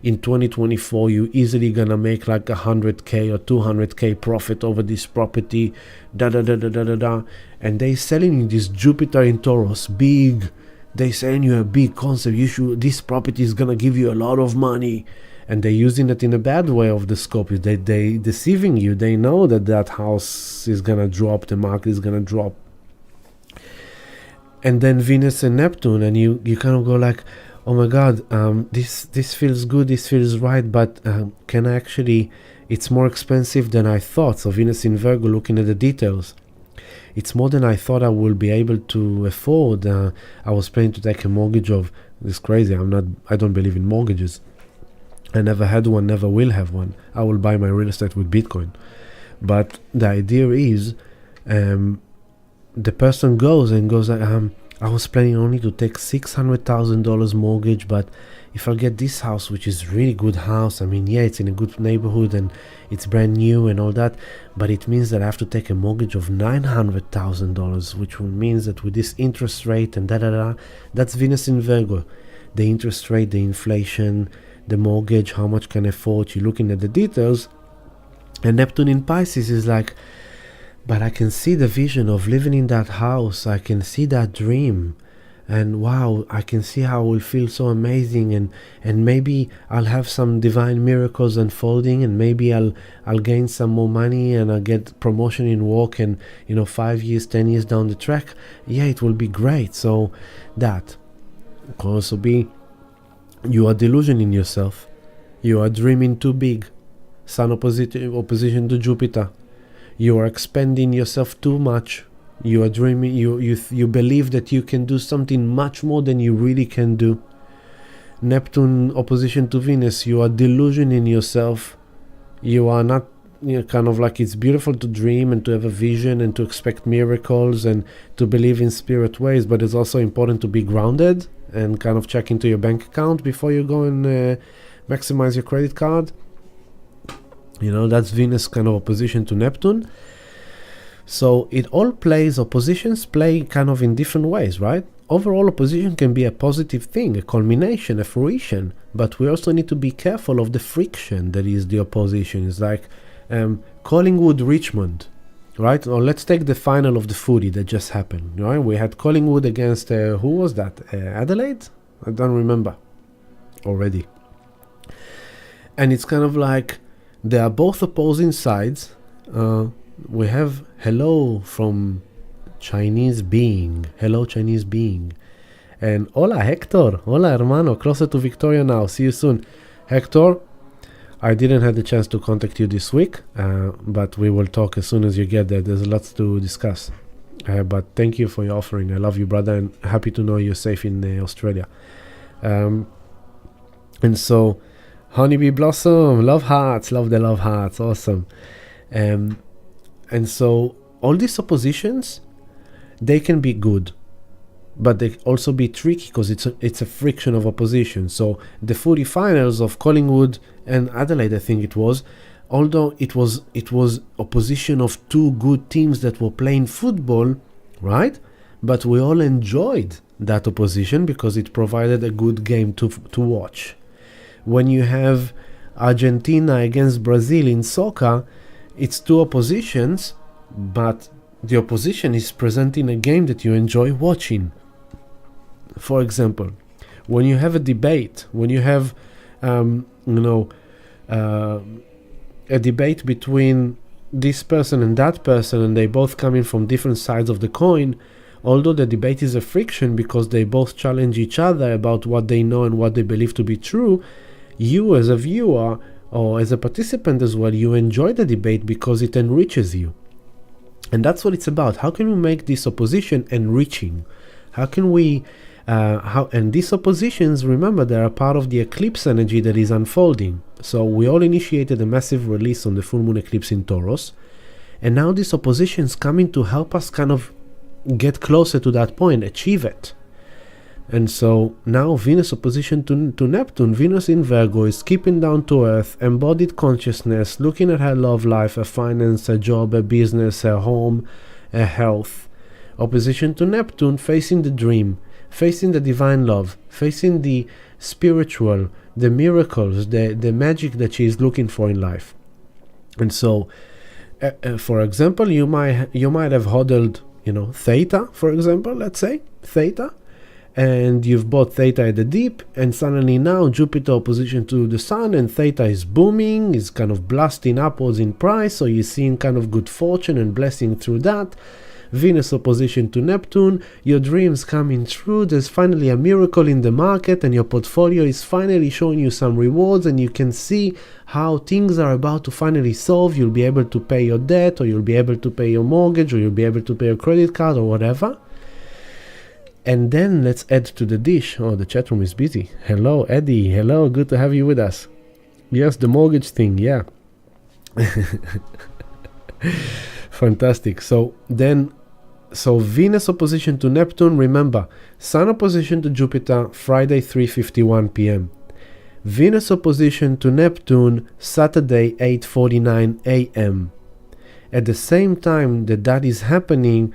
In 2024, you easily gonna make like 100k or 200k profit over this property. And they selling you this Jupiter in Taurus, big. They selling you a big concept. This property is gonna give you a lot of money. And they're using it in a bad way of the scope. They deceiving you. They know that house is gonna drop, the market is gonna drop. And then Venus and Neptune, and you kind of go like, oh my God, this feels good, this feels right, but can I actually, it's more expensive than I thought. So Venus in Virgo, looking at the details, it's more than I thought I will be able to afford. I was planning to take a mortgage of, it's crazy, I don't believe in mortgages. I never had one, never will have one. I will buy my real estate with Bitcoin. But the idea is, the person goes like, I was planning only to take $600,000 mortgage, but if I get this house, which is really good house, I mean, yeah, it's in a good neighborhood and it's brand new and all that, but it means that I have to take a mortgage of $900,000, which means that with this interest rate and that's Venus in Virgo. The interest rate, the inflation, the mortgage, how much can I afford, you're looking at the details. And Neptune in Pisces is like, but I can see the vision of living in that house. I can see that dream. And wow, I can see how it will feel so amazing. And maybe I'll have some divine miracles unfolding. And maybe I'll gain some more money and I'll get promotion in work. And, 5 years, 10 years down the track, yeah, it will be great. So that could also be you are delusioning yourself. You are dreaming too big. Sun opposition to Jupiter. You are expanding yourself too much. You are dreaming. You believe that you can do something much more than you really can do. Neptune opposition to Venus. You are delusioning yourself. You are not, kind of like, it's beautiful to dream and to have a vision and to expect miracles and to believe in spirit ways, but it's also important to be grounded and kind of check into your bank account before you go and maximize your credit card. That's Venus kind of opposition to Neptune. So it all oppositions play kind of in different ways, right? Overall, opposition can be a positive thing, a culmination, a fruition, but we also need to be careful of the friction that is the opposition. It's like Collingwood, Richmond, right? Or let's take the final of the footy that just happened, right? We had Collingwood against, who was that? Adelaide? I don't remember already. And it's kind of like, they are both opposing sides. We have hello from Chinese being. Hello, Chinese being. And hola, Hector. Hola, hermano. Closer to Victoria now. See you soon. Hector, I didn't have the chance to contact you this week, but we will talk as soon as you get there. There's lots to discuss. But thank you for your offering. I love you, brother, and happy to know you're safe in Australia. And so, Honeybee Blossom, love hearts, love the love hearts, awesome. And so all these oppositions, they can be good, but they also be tricky because it's a friction of opposition. So the footy finals of Collingwood and Adelaide, I think it was, although it was opposition of two good teams that were playing football, right? But we all enjoyed that opposition because it provided a good game to watch. When you have Argentina against Brazil in soccer, it's two oppositions, but the opposition is presenting a game that you enjoy watching. For example, when you have a debate, when you have, a debate between this person and that person, and they both coming from different sides of the coin, although the debate is a friction because they both challenge each other about what they know and what they believe to be true, you as a viewer or as a participant as well, you enjoy the debate because it enriches you. And that's what it's about. How can we make this opposition enriching? How can we, and these oppositions, remember, they are part of the eclipse energy that is unfolding. So we all initiated a massive release on the full moon eclipse in Taurus. And now this opposition is coming to help us kind of get closer to that point, achieve it. And so now Venus opposition to Neptune, Venus in Virgo is keeping down to earth, embodied consciousness, looking at her love life, her finance, her job, her business, her home, her health. Opposition to Neptune, facing the dream, facing the divine love, facing the spiritual, the miracles, the magic that she is looking for in life. And so, for example, you might have hodled, Theta, for example, let's say, Theta, and you've bought Theta at the deep, and suddenly now Jupiter opposition to the Sun, and Theta is booming, is kind of blasting upwards in price, so you're seeing kind of good fortune and blessing through that. Venus opposition to Neptune, your dreams coming true, there's finally a miracle in the market, and your portfolio is finally showing you some rewards, and you can see how things are about to finally solve. You'll be able to pay your debt, or you'll be able to pay your mortgage, or you'll be able to pay your credit card, or whatever. And then let's add to the dish. Oh, the chat room is busy. Hello, Eddie. Hello, good to have you with us. Yes, the mortgage thing, yeah. Fantastic. So then So Venus opposition to Neptune, remember, Sun opposition to Jupiter, Friday 3:51 p.m. Venus opposition to Neptune, Saturday 8:49 a.m. At the same time that is happening,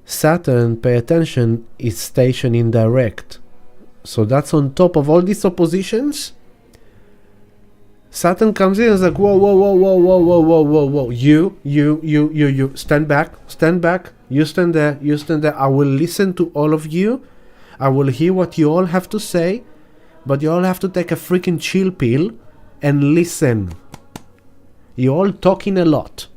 Saturn, pay attention, is stationed in direct. So that's on top of all these oppositions. Saturn comes in and is like, whoa, whoa, whoa, whoa, whoa, whoa, whoa, whoa, whoa. You, stand back, you stand there. I will listen to all of you. I will hear what you all have to say, but you all have to take a freaking chill pill and listen. You're all talking a lot.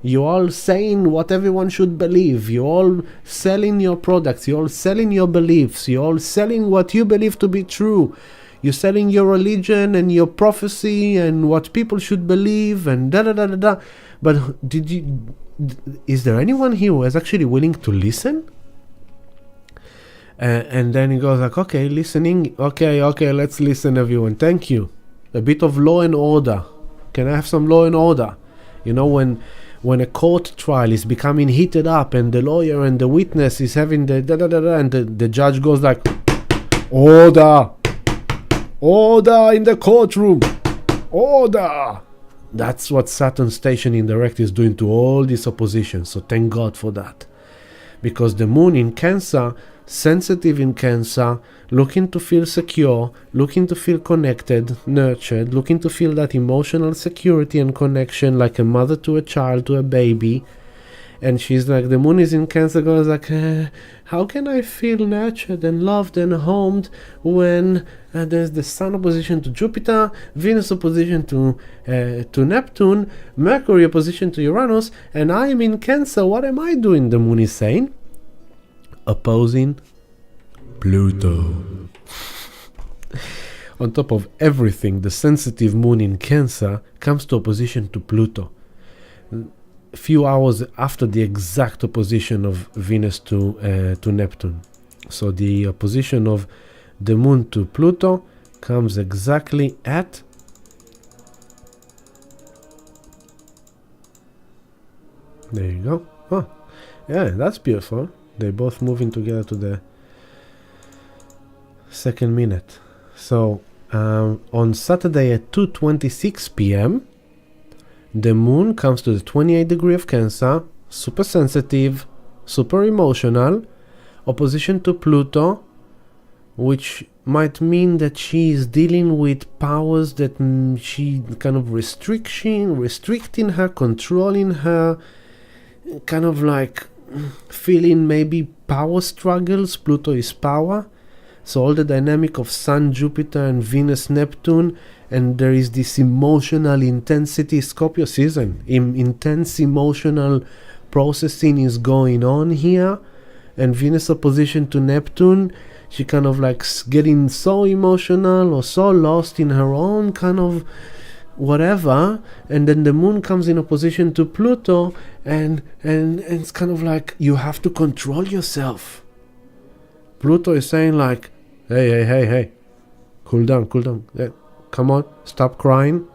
You're all saying what everyone should believe. You're all selling your products. You're all selling your beliefs. You're all selling what you believe to be true. You're selling your religion and your prophecy and what people should believe and da da da da da. But is there anyone here who is actually willing to listen? And then he goes like, okay, listening. Okay, let's listen, everyone. Thank you. A bit of law and order. Can I have some law and order? You know, when a court trial is becoming heated up and the lawyer and the witness is having the da da da da, and the judge goes like, order in the courtroom, order. That's what Saturn station in direct is doing to all these oppositions. So thank God for that, because the moon in Cancer, sensitive in Cancer, looking to feel secure, looking to feel connected, nurtured, looking to feel that emotional security and connection like a mother to a child, to a baby. And she's like, the moon is in Cancer, goes like, how can I feel nurtured and loved and homed when there's the Sun opposition to Jupiter, Venus opposition to Neptune, Mercury opposition to Uranus, and I am in Cancer. What am I doing? The moon is saying, opposing Pluto. On top of everything, the sensitive moon in Cancer comes to opposition to Pluto. A few hours after the exact opposition of Venus to Neptune. So the opposition of the moon to Pluto comes exactly at there you go. Oh, yeah, that's beautiful. They both moving together to the second minute. So on Saturday at 2:26 p.m. the moon comes to the 28th degree of Cancer, super sensitive, super emotional, opposition to Pluto, which might mean that she is dealing with powers that she kind of restricting her, controlling her, kind of like feeling maybe power struggles. Pluto is power. So all the dynamic of Sun, Jupiter, and Venus, Neptune, and there is this emotional intensity. Scorpio season, intense emotional processing is going on here. And Venus opposition to Neptune, she kind of like getting so emotional or so lost in her own kind of whatever. And then the moon comes in opposition to Pluto, and it's kind of like you have to control yourself. Pluto is saying like, hey, cool down. Come on, stop crying,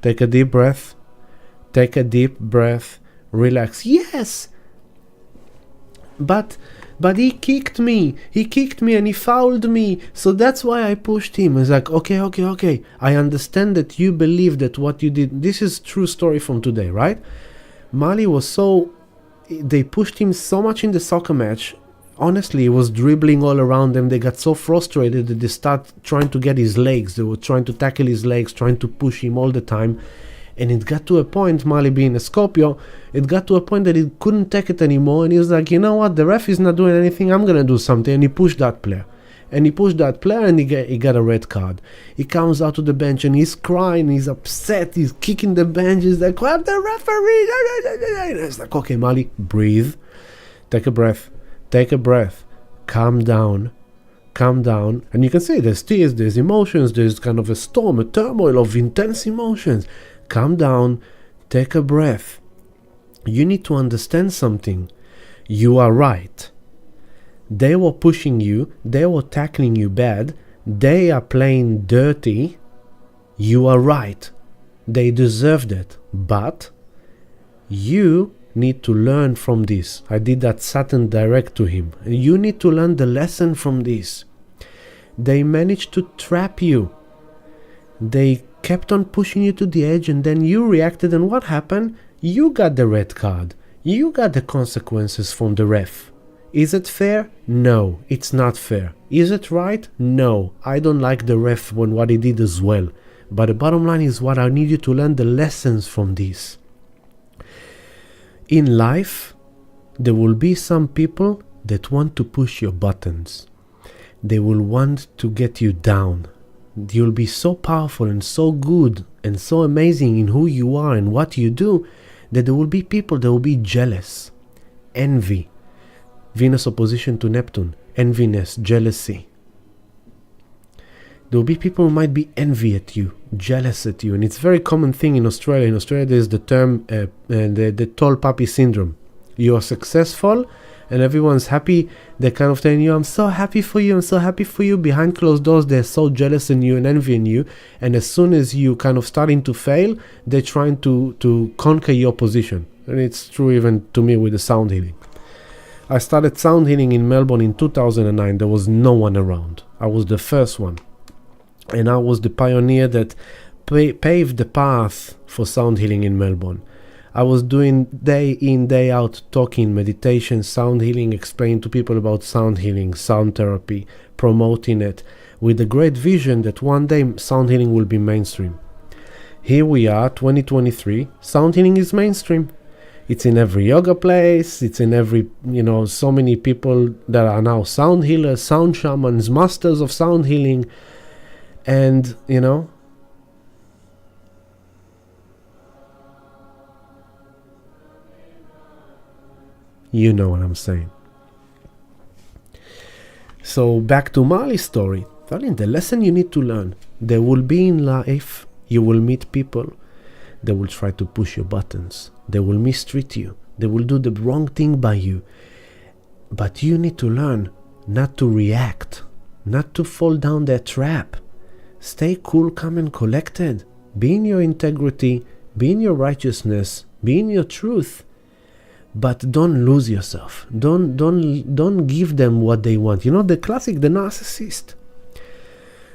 take a deep breath, relax. Yes, but he kicked me and he fouled me, so that's why I pushed him. It's like, okay, I understand that you believe that what you did, this is true story from today, right? Mali was they pushed him so much in the soccer match. Honestly, he was dribbling all around them. They got so frustrated that they start trying to get his legs. They were trying to tackle his legs, trying to push him all the time. And it got to a point, Mali being a Scorpio, it got to a point that he couldn't take it anymore. And he was like, you know what, the ref is not doing anything, I'm going to do something. And he pushed that player. And he got a red card. He comes out to the bench and he's crying, he's upset, he's kicking the bench. He's like, grab the referee. And it's like, okay, Mali, breathe, take a breath, calm down. And you can see there's tears, there's emotions, there's kind of a storm, a turmoil of intense emotions. Calm down, take a breath. You need to understand something. You are right. They were pushing you, they were tackling you bad, they are playing dirty. You are right. They deserved it. But you need to learn from this. I did that Saturn direct to him. You need to learn the lesson from this. They managed to trap you. They kept on pushing you to the edge, and then you reacted, and what happened? You got the red card. You got the consequences from the ref. Is it fair? No, it's not fair. Is it right? No, I don't like the ref when what he did as well. But the bottom line is what I need you to learn the lessons from this. In life, there will be some people that want to push your buttons. They will want to get you down. You'll be so powerful and so good and so amazing in who you are and what you do that there will be people that will be jealous, envy, Venus opposition to Neptune, enviness, jealousy. There will be people who might be envy at you, jealous at you, and it's a very common thing in Australia. In Australia, there's the term, the tall puppy syndrome. You are successful, and everyone's happy. They're kind of telling you, I'm so happy for you, I'm so happy for you. Behind closed doors, they're so jealous in you and envying you. And as soon as you kind of starting to fail, they're trying to conquer your position. And it's true even to me with the sound healing. I started sound healing in Melbourne in 2009. There was no one around. I was the first one. And I was the pioneer that paved the path for sound healing in Melbourne. I was doing day in, day out talking, meditation, sound healing, explaining to people about sound healing, sound therapy, promoting it, with the great vision that one day sound healing will be mainstream. Here we are, 2023, sound healing is mainstream. It's in every yoga place, it's in every, so many people that are now sound healers, sound shamans, masters of sound healing, and, you know what I'm saying. So back to Marley's story. Darling, the lesson you need to learn, there will be in life, you will meet people that will try to push your buttons. They will mistreat you. They will do the wrong thing by you. But you need to learn not to react, not to fall down their trap. Stay cool, calm and collected. Be in your integrity, be in your righteousness, be in your truth. But don't lose yourself. Don't give them what they want. The classic, the narcissist.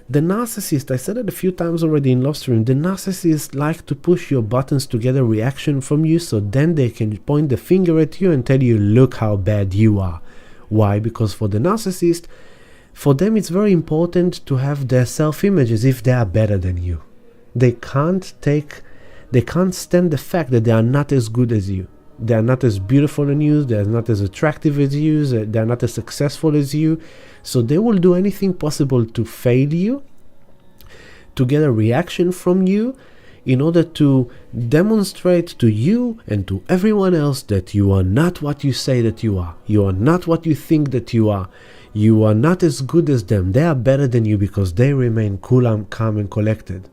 The narcissist, I said it a few times already in Love Stream, the narcissist like to push your buttons to get a reaction from you, so then they can point the finger at you and tell you, look how bad you are. Why? Because for the narcissist, for them it's very important to have their self-image as if they are better than you. They can't stand the fact that they are not as good as you. They are not as beautiful as you, they are not as attractive as you, they are not as successful as you. So they will do anything possible to fail you, to get a reaction from you, in order to demonstrate to you and to everyone else that you are not what you say that you are. You are not what you think that you are. You are not as good as them. They are better than you because they remain cool, calm and collected.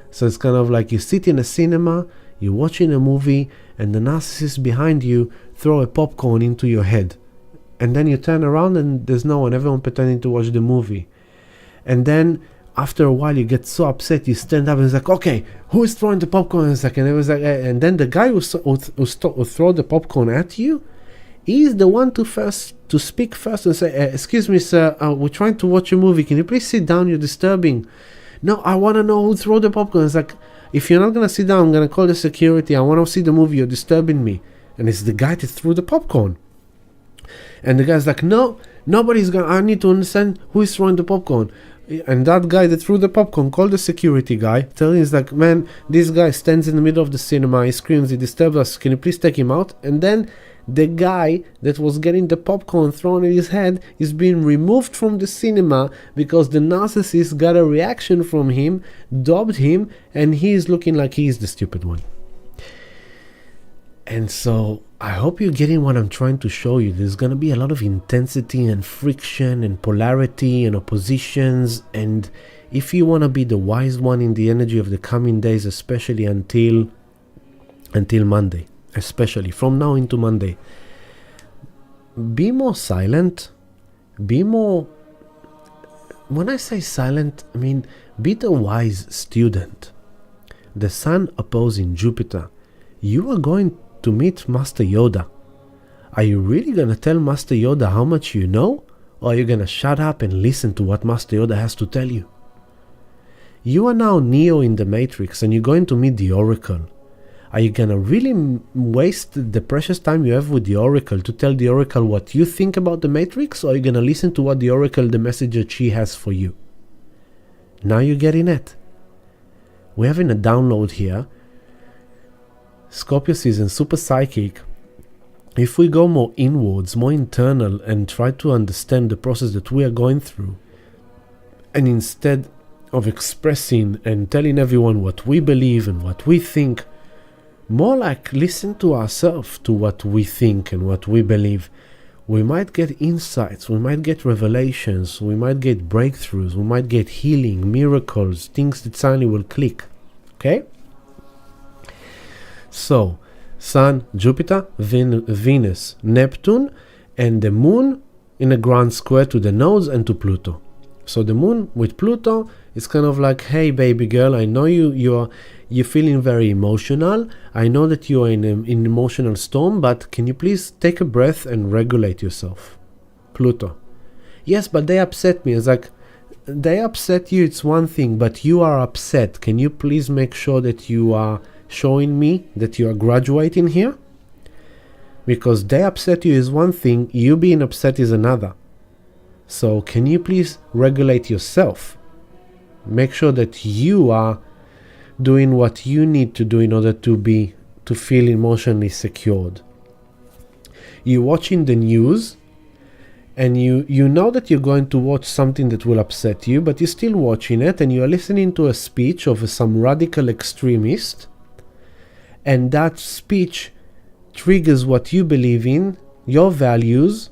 So it's kind of like you sit in a cinema, you're watching a movie, and the narcissist behind you throw a popcorn into your head. And then you turn around and there's no one, everyone pretending to watch the movie. And then after a while you get so upset, you stand up and it's like, okay, who is throwing the popcorn in a second? It was like, and then the guy who throw the popcorn at you, he's the one to speak first and say, excuse me sir, we're trying to watch a movie, can you please sit down, you're disturbing. No, I want to know who threw the popcorn. It's like, if you're not going to sit down, I'm going to call the security. I want to see the movie. You're disturbing me. And it's the guy that threw the popcorn. And the guy's like, no, nobody's going to... I need to understand who is throwing the popcorn. And that guy that threw the popcorn called the security guy. Telling him, like, man, this guy stands in the middle of the cinema. He screams, he disturbs us. Can you please take him out? And then the guy that was getting the popcorn thrown at his head is being removed from the cinema because the narcissist got a reaction from him, dubbed him, and he is looking like he is the stupid one. And so I hope you're getting what I'm trying to show you. There's going to be a lot of intensity and friction and polarity and oppositions, and if you want to be the wise one in the energy of the coming days, especially until Monday, especially from now into Monday, be more silent, be more, when I say silent, I mean be the wise student. The sun opposing Jupiter, you are going to meet Master Yoda. Are you really gonna tell Master Yoda how much you know? Or are you gonna shut up and listen to what Master Yoda has to tell you? You are now Neo in the Matrix and you're going to meet the Oracle. Are you gonna really waste the precious time you have with the Oracle to tell the Oracle what you think about the Matrix? Or are you gonna listen to what the Oracle, the messenger she has for you? Now you're getting it. We're having a download here. Scorpio season, super psychic. If we go more inwards, more internal, and try to understand the process that we are going through, and instead of expressing and telling everyone what we believe and what we think, more like listen to ourselves, to what we think and what we believe, we might get insights, we might get revelations, we might get breakthroughs, we might get healing, miracles, things that suddenly will click. Okay? So, Sun, Jupiter, Venus, Neptune, and the Moon in a grand square to the nodes and to Pluto. So the Moon with Pluto is kind of like, hey baby girl, I know you're feeling very emotional. I know that you are in an emotional storm, but can you please take a breath and regulate yourself? Pluto. Yes, but they upset me. It's like, they upset you, it's one thing, but you are upset. Can you please make sure that you are showing me that you are graduating here? Because they upset you is one thing, you being upset is another. So can you please regulate yourself? Make sure that you are doing what you need to do in order to feel emotionally secured. You're watching the news and you know that you're going to watch something that will upset you, but you're still watching it and you're listening to a speech of some radical extremist, and that speech triggers what you believe in, your values.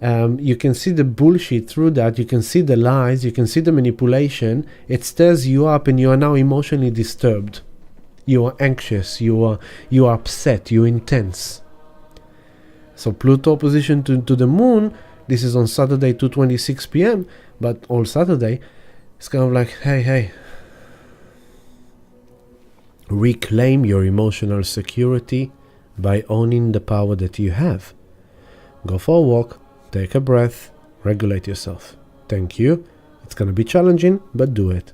You can see the bullshit through that, you can see the lies, you can see the manipulation. It stirs you up and you are now emotionally disturbed. You are anxious, you are upset, you're intense. So Pluto opposition to the Moon, this is on Saturday 2:26 p.m, but all Saturday, it's kind of like, hey, reclaim your emotional security by owning the power that you have. Go for a walk, take a breath, regulate yourself. Thank you. It's going to be challenging, but do it.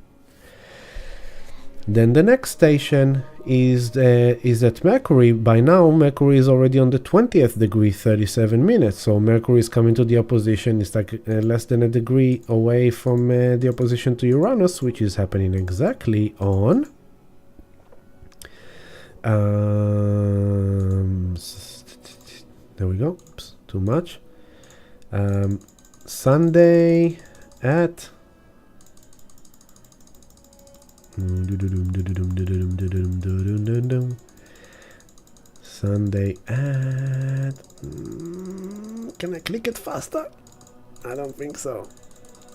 Then the next station is at Mercury. By now, Mercury is already on the 20th degree, 37 minutes. So Mercury is coming to the opposition. It's like less than a degree away from the opposition to Uranus, which is happening exactly on there we go. Oops, too much. Sunday at Sunday at can I click it faster? I don't think so.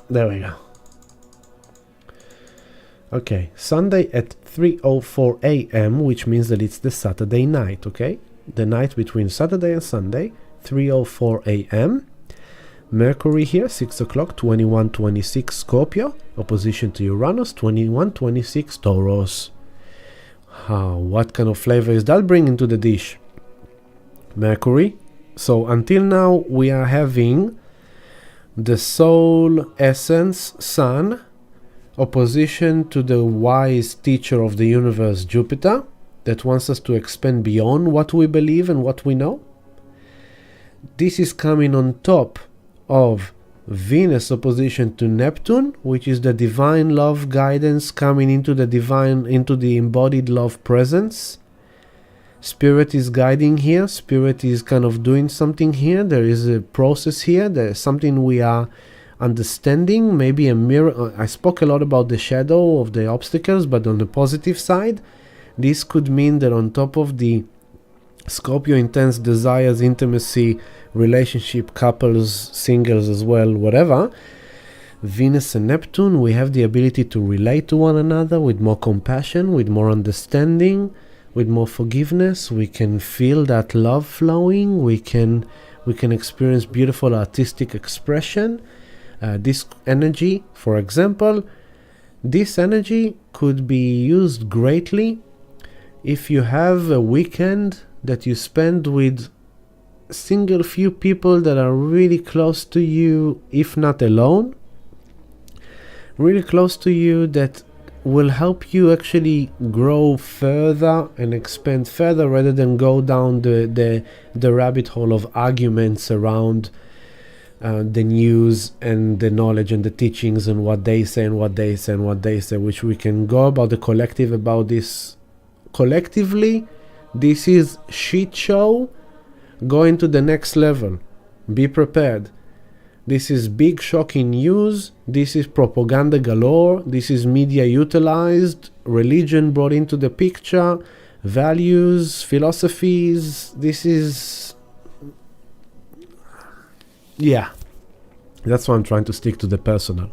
There we go. Okay, Sunday at 3:04 a.m., which means that it's the Saturday night, okay? The night between Saturday and Sunday, 3:04 a.m. Mercury here, 6 o'clock, 21:26 Scorpio, opposition to Uranus, 21:26 Taurus. What kind of flavor is that bringing to the dish? Mercury. So until now, we are having the soul essence, Sun, opposition to the wise teacher of the universe, Jupiter, that wants us to expand beyond what we believe and what we know. This is coming on top of Venus opposition to Neptune, which is the divine love guidance coming into the embodied love presence. Spirit is guiding here. Spirit is kind of doing something here. There is a process here. There is something we are understanding, maybe a mirror. I spoke a lot about the shadow of the obstacles, but on the positive side, this could mean that on top of the Scorpio intense desires, intimacy, relationship, couples, singles as well, whatever, Venus and Neptune, we have the ability to relate to one another with more compassion, with more understanding, with more forgiveness. We can feel that love flowing. We can experience beautiful artistic expression. This energy, for example, this energy could be used greatly if you have a weekend that you spend with single few people that are really close to you, if not alone, really close to you, that will help you actually grow further and expand further, rather than go down the rabbit hole of arguments around the news and the knowledge and the teachings and what they say and what they say and what they say, which we can go about the collective about this collectively. This is shit show going to the next level. Be prepared. This is big shocking news. This is propaganda galore. This is media utilized, religion brought into the picture, values, philosophies. This is, yeah, that's why I'm trying to stick to the personal.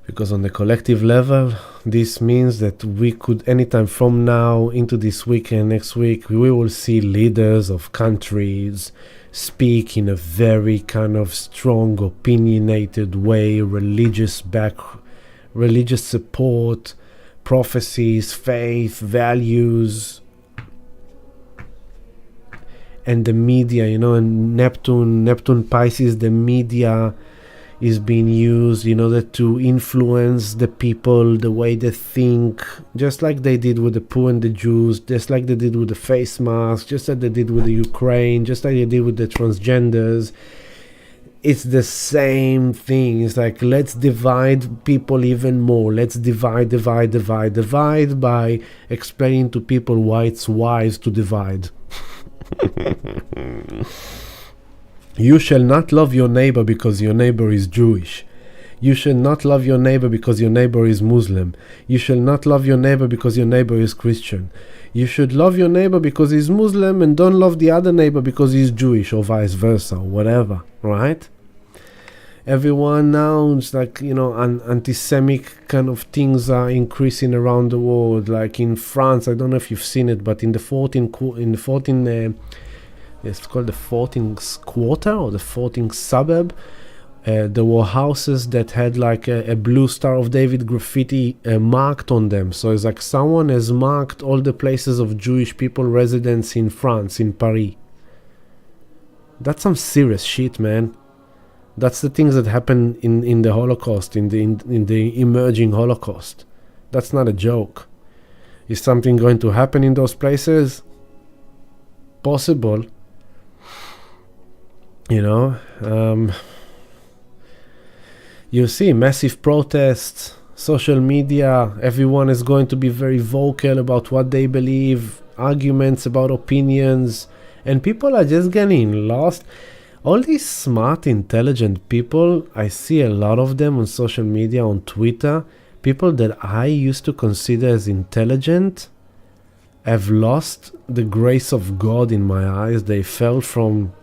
Because on the collective level, this means that we could, anytime from now into this week and next week, we will see leaders of countries speak in a very kind of strong, opinionated way, religious support, prophecies, faith, values. And the media, and Neptune, Pisces, the media is being used in order to influence the people, the way they think, just like they did with the poor and the Jews, just like they did with the face masks, just like they did with the Ukraine, just like they did with the transgenders. It's the same thing. It's like, let's divide people even more. Let's divide by explaining to people why it's wise to divide. You shall not love your neighbor because your neighbor is Jewish. You shall not love your neighbor because your neighbor is Muslim. You shall not love your neighbor because your neighbor is Christian. You should love your neighbor because he's Muslim and don't love the other neighbor because he's Jewish, or vice versa, or whatever, right? Everyone now, it's like, anti-Semitic kind of things are increasing around the world. Like in France, I don't know if you've seen it, but in the 14th it's called the 14th quarter or the 14th suburb. There were houses that had like a blue Star of David graffiti marked on them. So it's like someone has marked all the places of Jewish people residence in France, in Paris. That's some serious shit, man. That's the things that happen in the Holocaust, in the emerging Holocaust. That's not a joke. Is something going to happen in those places? Possible. You see massive protests, social media, everyone is going to be very vocal about what they believe, arguments about opinions, and people are just getting lost. All these smart, intelligent people, I see a lot of them on social media, on Twitter, people that I used to consider as intelligent, have lost the grace of God in my eyes. They fell from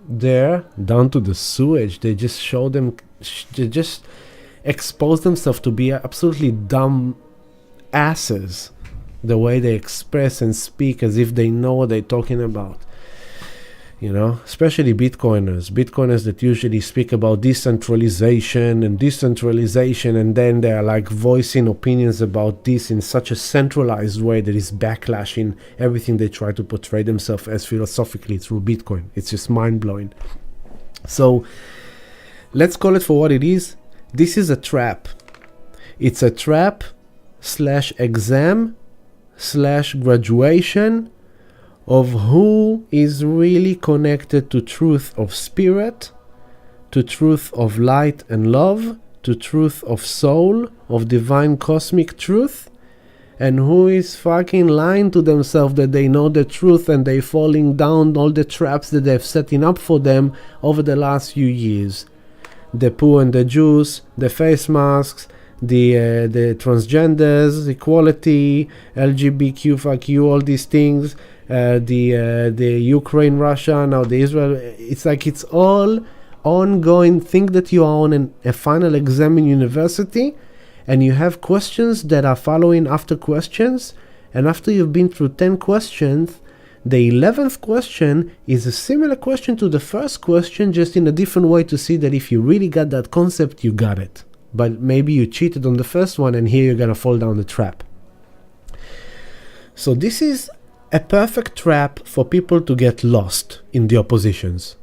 there down to the sewage. They just they just expose themselves to be absolutely dumb asses, the way they express and speak as if they know what they're talking about. Especially Bitcoiners that usually speak about decentralization, and then they're like voicing opinions about this in such a centralized way that is backlashing everything they try to portray themselves as philosophically through Bitcoin. It's just mind-blowing. So let's call it for what it is. This is a trap. It's a trap / exam / graduation of who is really connected to truth of spirit, to truth of light and love, to truth of soul, of divine cosmic truth, and who is fucking lying to themselves that they know the truth and they falling down all the traps that they've setting up for them over the last few years. The poor and the Jews, the face masks, the transgenders, equality, LGBTQ, fuck you, all these things, the Ukraine, Russia, now the Israel. It's like it's all ongoing. Think that you are on a final exam in university and you have questions that are following after questions, and after you've been through 10 questions, the 11th question is a similar question to the first question, just in a different way, to see that if you really got that concept, you got it. But maybe you cheated on the first one and here you're gonna fall down the trap. So this is a perfect trap for people to get lost in the oppositions.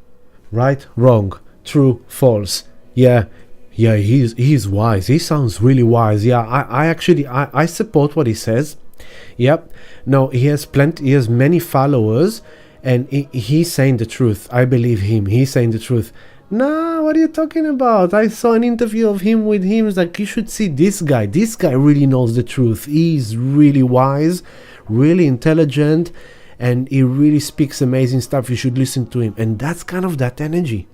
Right, wrong, true, false. Yeah, he's wise. He sounds really wise. Yeah, I support what he says. Yep. No, he has many followers, and he's saying the truth. I believe him. He's saying the truth. Nah, what are you talking about? I saw an interview of him with him. It's like, you should see this guy. This guy really knows the truth. He's really wise, really intelligent, and he really speaks amazing stuff. You should listen to him. And that's kind of that energy.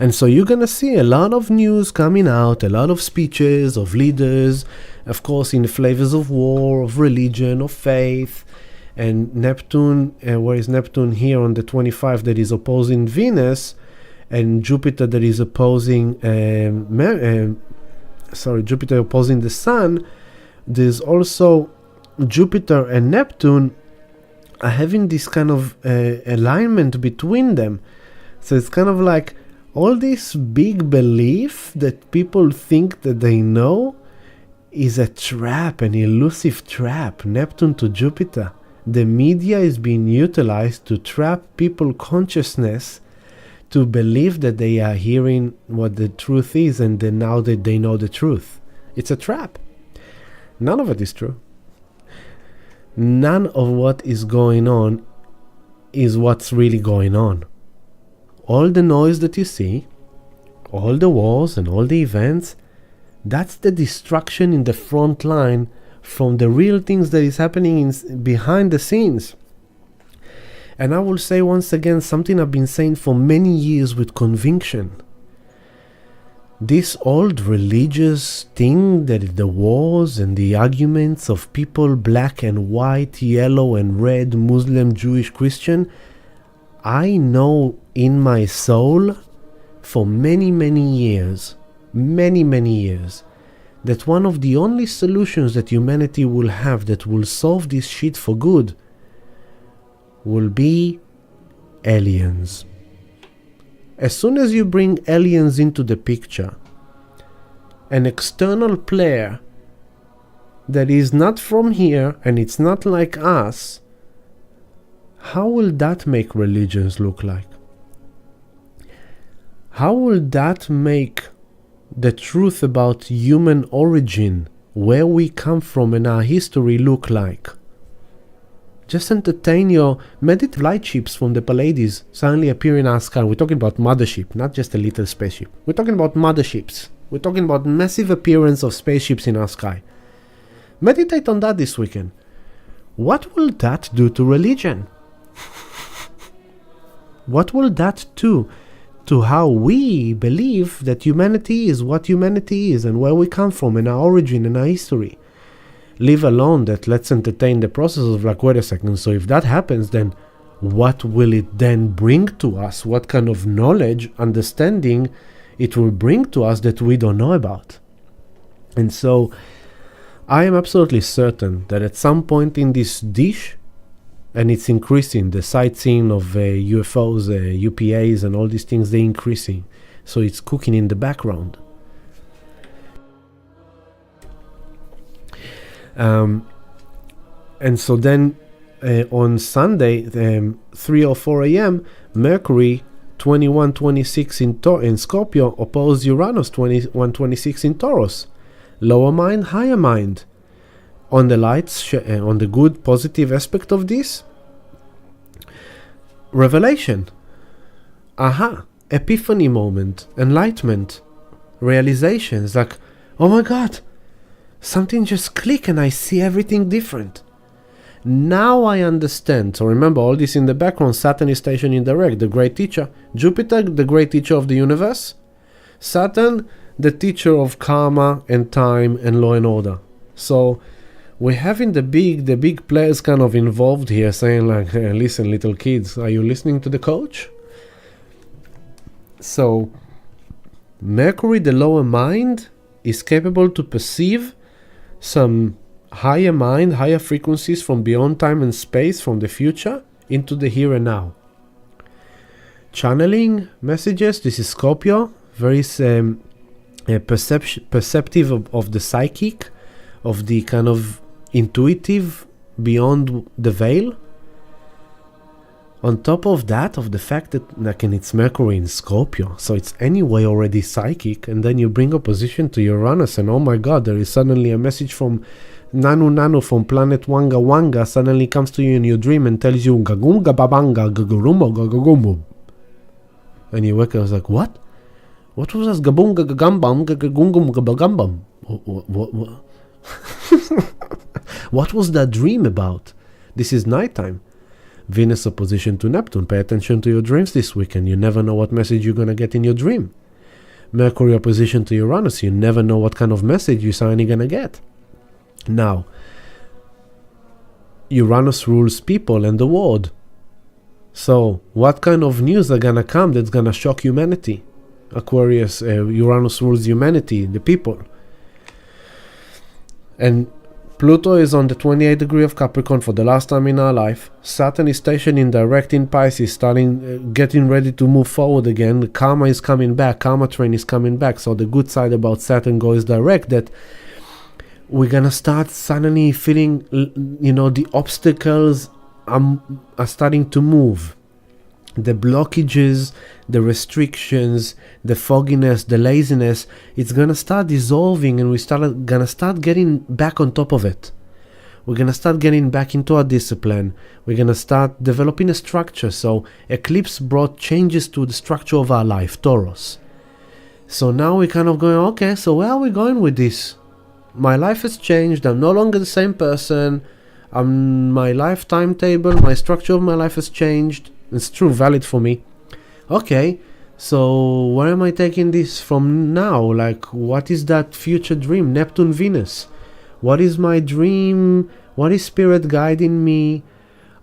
And so you're going to see a lot of news coming out, a lot of speeches of leaders, of course, in the flavors of war, of religion, of faith. And Neptune, where is Neptune here on the 25 that is opposing Venus, and Jupiter that is opposing, Jupiter opposing the Sun. There's also Jupiter and Neptune are having this kind of alignment between them. So it's kind of like all this big belief that people think that they know is a trap, an elusive trap. Neptune to Jupiter. The media is being utilized to trap people's consciousness to believe that they are hearing what the truth is, and then now that they know the truth. It's a trap. None of it is true. None of what is going on is what's really going on. All the noise that you see, all the wars and all the events, that's the distraction in the front line from the real things that is happening behind the scenes. And I will say once again something I've been saying for many years with conviction. This old religious thing, that the wars and the arguments of people black and white, yellow and red, Muslim, Jewish, Christian, I know in my soul for many years, that one of the only solutions that humanity will have that will solve this shit for good will be aliens. As soon as you bring aliens into the picture, an external player that is not from here and it's not like us, how will that make religions look like? How will that make the truth about human origin, where we come from and our history look like? Just entertain your meditative light ships from the Pleiades suddenly appear in our sky. We're talking about mothership, not just a little spaceship. We're talking about motherships. We're talking about massive appearance of spaceships in our sky. Meditate on that this weekend. What will that do to religion? What will that do to how we believe that humanity is what humanity is and where we come from and our origin and our history? Leave alone that let's entertain the process of like, wait a second, so if that happens, then what will it then bring to us? What kind of knowledge, understanding it will bring to us that we don't know about? And so I am absolutely certain that at some point in this dish, and it's increasing, the sightseeing of UFOs, UPAs and all these things, they're increasing. So it's cooking in the background. And so then on Sunday, 3:04 a.m., Mercury 21:26 in Scorpio opposed Uranus 21:26 in Taurus. Lower mind, higher mind. On the lights, on the good, positive aspect of this, revelation. Aha, epiphany moment, enlightenment, realizations like, oh my God, something just clicked and I see everything different. Now I understand. So remember, all this in the background, Saturn is stationed in direct, the great teacher. Jupiter, the great teacher of the universe. Saturn, the teacher of karma and time and law and order. So we're having the big players kind of involved here, saying like, hey, listen, little kids, are you listening to the coach? So Mercury, the lower mind, is capable to perceive some higher mind, higher frequencies from beyond time and space, from the future into the here and now. Channeling messages, this is Scorpio, very perceptive of the psychic, of the kind of intuitive beyond the veil. On top of that, of the fact that it's Mercury in Scorpio, so it's anyway already psychic, and then you bring opposition to Uranus, and oh my god, there is suddenly a message from Nanu from planet Wanga Wanga suddenly comes to you in your dream and tells you Gagunga Babanga Gagurumo Gagagumu. And you wake up, I was like, what? What was this? Gabunga Gagambam Gagungum Gabagambam? What was that dream about? This is nighttime. Venus opposition to Neptune. Pay attention to your dreams this weekend. You never know what message you're going to get in your dream. Mercury opposition to Uranus. You never know what kind of message you're suddenly going to get. Now, Uranus rules people and the world. So, what kind of news are going to come that's going to shock humanity? Aquarius, Uranus rules humanity, the people. And Pluto is on the 28th degree of Capricorn for the last time in our life. Saturn is stationed in direct in Pisces, getting ready to move forward again. The karma is coming back. Karma train is coming back. So the good side about Saturn goes direct, that we're going to start suddenly feeling, the obstacles are starting to move. The blockages, the restrictions, the fogginess, the laziness, it's going to start dissolving, and going to start getting back on top of it. We're going to start getting back into our discipline. We're going to start developing a structure. So eclipse brought changes to the structure of our life, Taurus. So now we're kind of going, okay, so where are we going with this? My life has changed. I'm no longer the same person. My life timetable, my structure of my life has changed. It's true, valid for me. Okay, so where am I taking this from now? Like, what is that future dream? Neptune, Venus. What is my dream? What is spirit guiding me?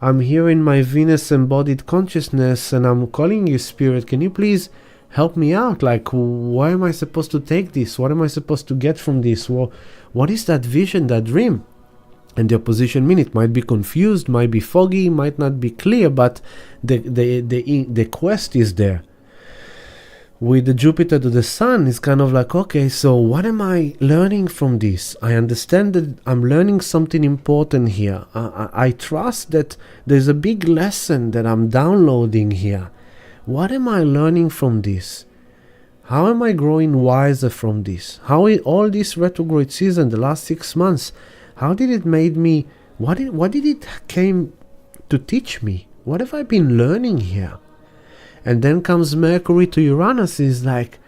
I'm here in my Venus embodied consciousness, and I'm calling you, spirit. Can you please help me out? Like, where am I supposed to take this? What am I supposed to get from this? What is that vision, that dream? And the opposition minute might be confused, might be foggy, might not be clear, but the quest is there. With the Jupiter to the Sun, it's kind of like, okay, so what am I learning from this? I understand that I'm learning something important here. I trust that there's a big lesson that I'm downloading here. What am I learning from this? How am I growing wiser from this? All this retrograde season, the last 6 months, how did it made me, what did it came to teach me? What have I been learning here? And then comes Mercury to Uranus, is like,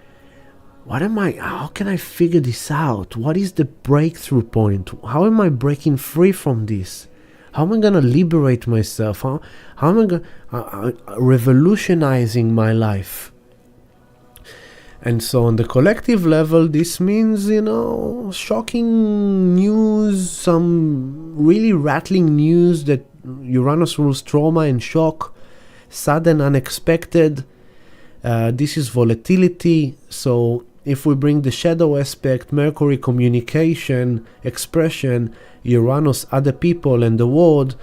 how can I figure this out? What is the breakthrough point? How am I breaking free from this? How am I going to liberate myself? How am I going revolutionizing my life? And so on the collective level, this means, shocking news, some really rattling news that Uranus rules trauma and shock, sudden, unexpected. This is volatility. So if we bring the shadow aspect, Mercury, communication, expression, Uranus, other people and the world,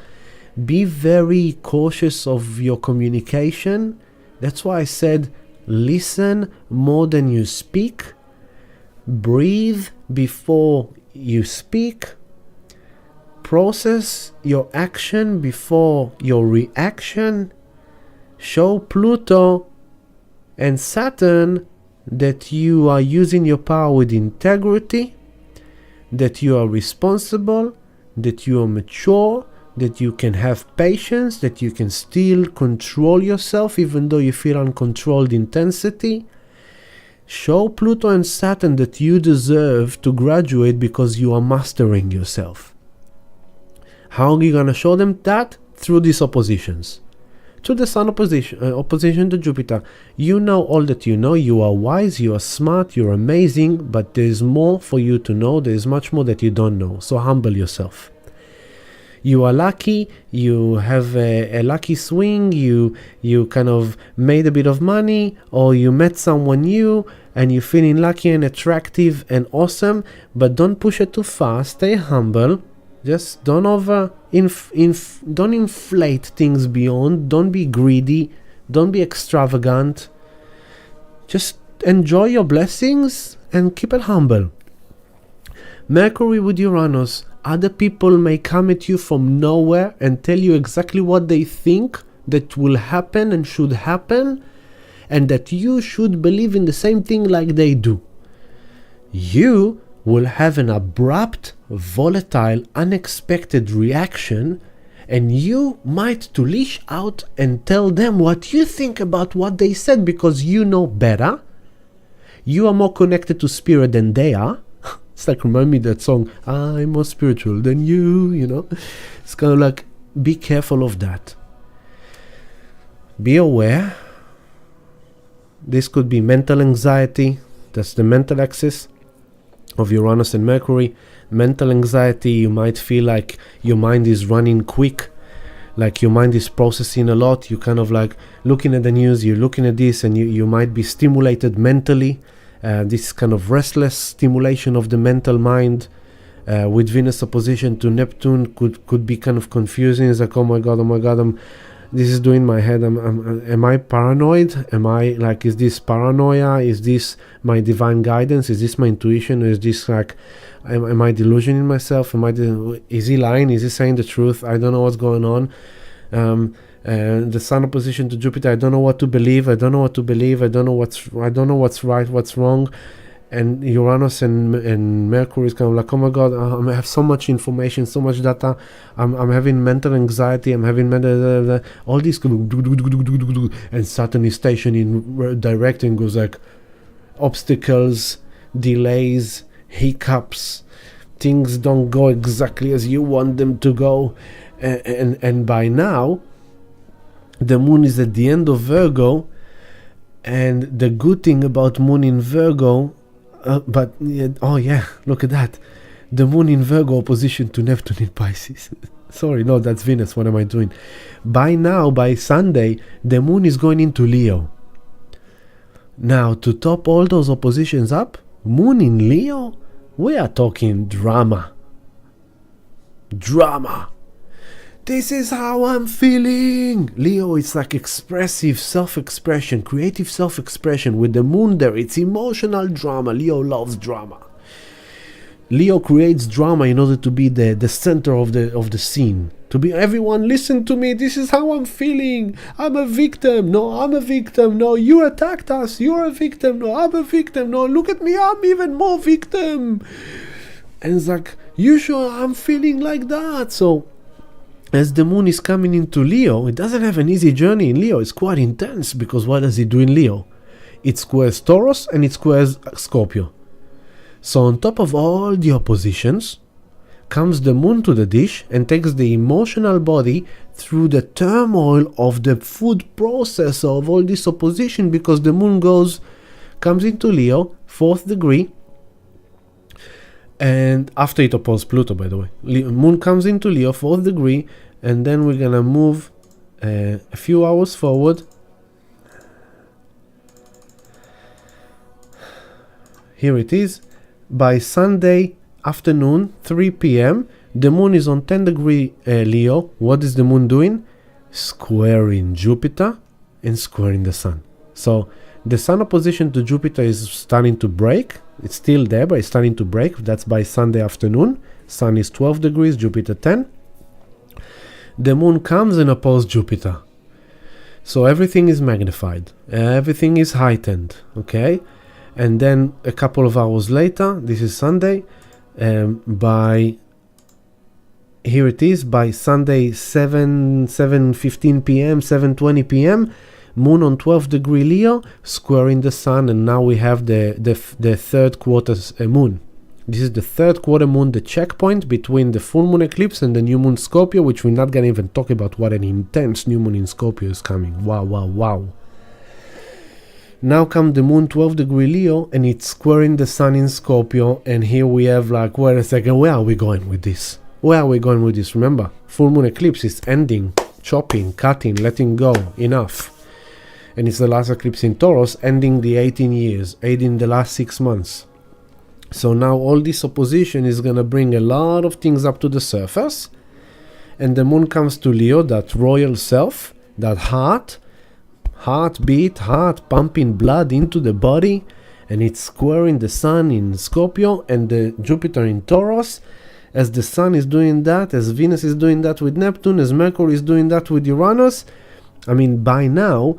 be very cautious of your communication. That's why I said, listen more than you speak. Breathe before you speak. Process your action before your reaction. Show Pluto and Saturn that you are using your power with integrity, that you are responsible, that you are mature, that you can have patience, that you can still control yourself even though you feel uncontrolled intensity. Show Pluto and Saturn that you deserve to graduate because you are mastering yourself. How are you going to show them that? Through these oppositions. To the Sun opposition to Jupiter. You know all that you know. You are wise, you are smart, you're amazing, but there is more for you to know. There is much more that you don't know. So humble yourself. You are lucky, you have a lucky swing, you kind of made a bit of money, or you met someone new and you're feeling lucky and attractive and awesome, but don't push it too fast. Stay humble. Just don't don't inflate things beyond. Don't be greedy. Don't be extravagant. Just enjoy your blessings and keep it humble. Mercury with Uranus, Other people may come at you from nowhere and tell you exactly what they think that will happen and should happen, and that you should believe in the same thing like they do. You will have an abrupt, volatile, unexpected reaction, and you might to lash out and tell them what you think about what they said, because you know better. You are more connected to spirit than they are. It's like, remind me that song, I'm more spiritual than you know. It's kind of like, be careful of that. Be aware. This could be mental anxiety. That's the mental axis of Uranus and Mercury. Mental anxiety, you might feel like your mind is running quick, like your mind is processing a lot. You kind of like looking at the news, you're looking at this, and you might be stimulated mentally. This kind of restless stimulation of the mental mind with Venus opposition to Neptune could be kind of confusing. It's like, oh my god, this is doing my head. Am I paranoid? Am I like, is this paranoia? Is this my divine guidance? Is this my intuition? Or is this like, am I delusioning myself? Is he lying? Is he saying the truth? I don't know what's going on. The Sun opposition to Jupiter, I don't know what to believe. I don't know what's right, what's wrong. And Uranus and Mercury is kind of like, oh my god, I have so much information, so much data. I'm having mental anxiety. I'm having all these, and Saturn is stationing direct and goes like obstacles, delays, hiccups. Things don't go exactly as you want them to go, and by now the moon is at the end of Virgo, and the good thing about moon in Virgo, look at that, the moon in Virgo opposition to Neptune in Pisces. Sorry, no, that's Venus. What am I doing? By Sunday, the moon is going into Leo. Now, to top all those oppositions up, moon in Leo, we are talking drama. This is how I'm feeling. Leo, it's like expressive self-expression, creative self-expression. With the moon there, it's emotional drama. Leo loves drama. Leo creates drama in order to be the center of the scene. To be, everyone listen to me, this is how I'm feeling. I'm a victim. No, I'm a victim. No, you attacked us. You're a victim. No, I'm a victim. No, look at me, I'm even more victim. And it's like, you sure I'm feeling like that? So as the moon is coming into Leo, it doesn't have an easy journey in Leo. It's quite intense, because what does it do in Leo? It squares Taurus and it squares Scorpio. So on top of all the oppositions comes the moon to the dish and takes the emotional body through the turmoil of the food process of all this opposition, because the moon comes into Leo, 4th degree, and after it opposes Pluto, by the way. Moon comes into Leo, 4th degree, and then we're gonna move a few hours forward. Here it is. By Sunday afternoon, 3 p.m., the moon is on 10 degree Leo. What is the moon doing? Squaring Jupiter and squaring the Sun. So the Sun opposition to Jupiter is starting to break. It's still there, but it's starting to break. That's by Sunday afternoon. Sun is 12 degrees, Jupiter 10. The moon comes and opposes Jupiter. So everything is magnified. Everything is heightened. Okay? And then a couple of hours later, this is Sunday, by Sunday 7:15 p.m., 7:20 p.m., moon on 12 degree Leo, squaring the Sun, and now we have the third quarter moon. This is the third quarter moon, the checkpoint between the full moon eclipse and the new moon Scorpio, which we're not going to even talk about. What an intense new moon in Scorpio is coming. Wow. Now come the moon 12 degree Leo, and it's squaring the Sun in Scorpio, and here we have like, wait a second, where are we going with this? Remember, full moon eclipse is ending, chopping, cutting, letting go, enough. And it's the last eclipse in Taurus, ending the 18 years, ending the last 6 months. So now all this opposition is going to bring a lot of things up to the surface, and the moon comes to Leo, that royal self, that heartbeat, heart pumping blood into the body, and it's squaring the Sun in Scorpio and the Jupiter in Taurus, as the Sun is doing that, as Venus is doing that with Neptune, as Mercury is doing that with Uranus. I mean, by now,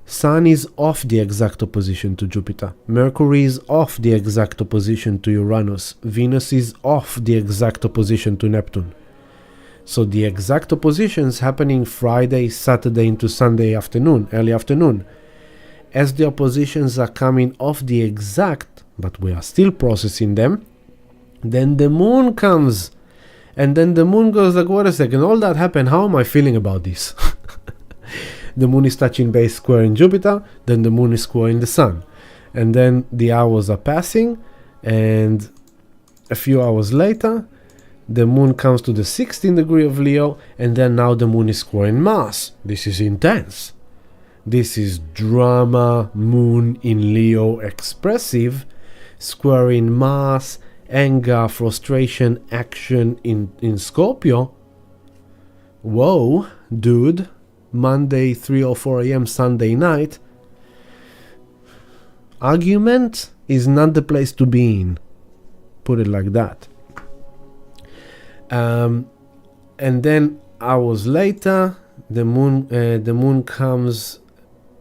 Sun is off the exact opposition to Jupiter. Mercury is off the exact opposition to Uranus. Venus is off the exact opposition to Neptune. So the exact oppositions happening Friday, Saturday into Sunday afternoon, early afternoon. As the oppositions are coming off the exact, but we are still processing them, then the moon comes. And then the moon goes like, wait a second, all that happened, how am I feeling about this? The moon is touching base square in Jupiter, then the moon is square in the Sun. And then the hours are passing, and a few hours later, the moon comes to the 16th degree of Leo, and then now the moon is square in Mars. This is intense. This is drama, moon in Leo expressive, square in Mars, anger, frustration, action in Scorpio. Whoa, dude. Monday 3 or 4 a.m. Sunday night. Argument is not the place to be in. Put it like that. And then hours later, the moon comes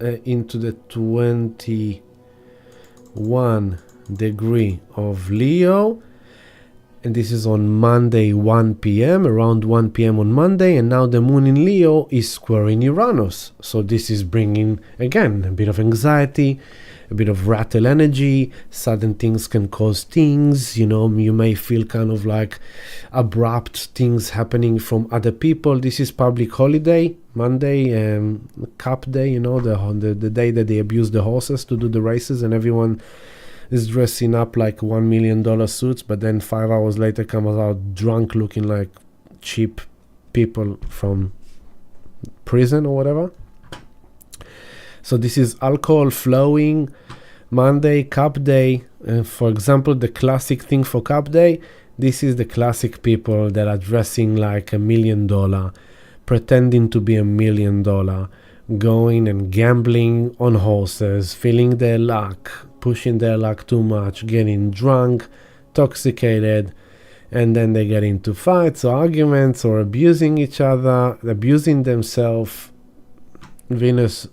into the 21 degree of Leo, and this is on Monday 1 p.m. around 1 p.m. on Monday, and now the moon in Leo is squaring Uranus. So this is bringing again a bit of anxiety, a bit of rattle energy. Sudden things can cause things, you may feel kind of like abrupt things happening from other people. This is public holiday, Monday, Cup Day, the day that they abuse the horses to do the races, and everyone is dressing up like $1 million suits, but then 5 hours later comes out drunk, looking like cheap people from prison or whatever. So this is alcohol flowing. Monday, Cup Day. For example, the classic thing for Cup Day, this is the classic people that are dressing like $1 million, pretending to be $1 million, going and gambling on horses, feeling their luck, pushing their luck too much, getting drunk, intoxicated, and then they get into fights or arguments or abusing each other, abusing themselves. Venus,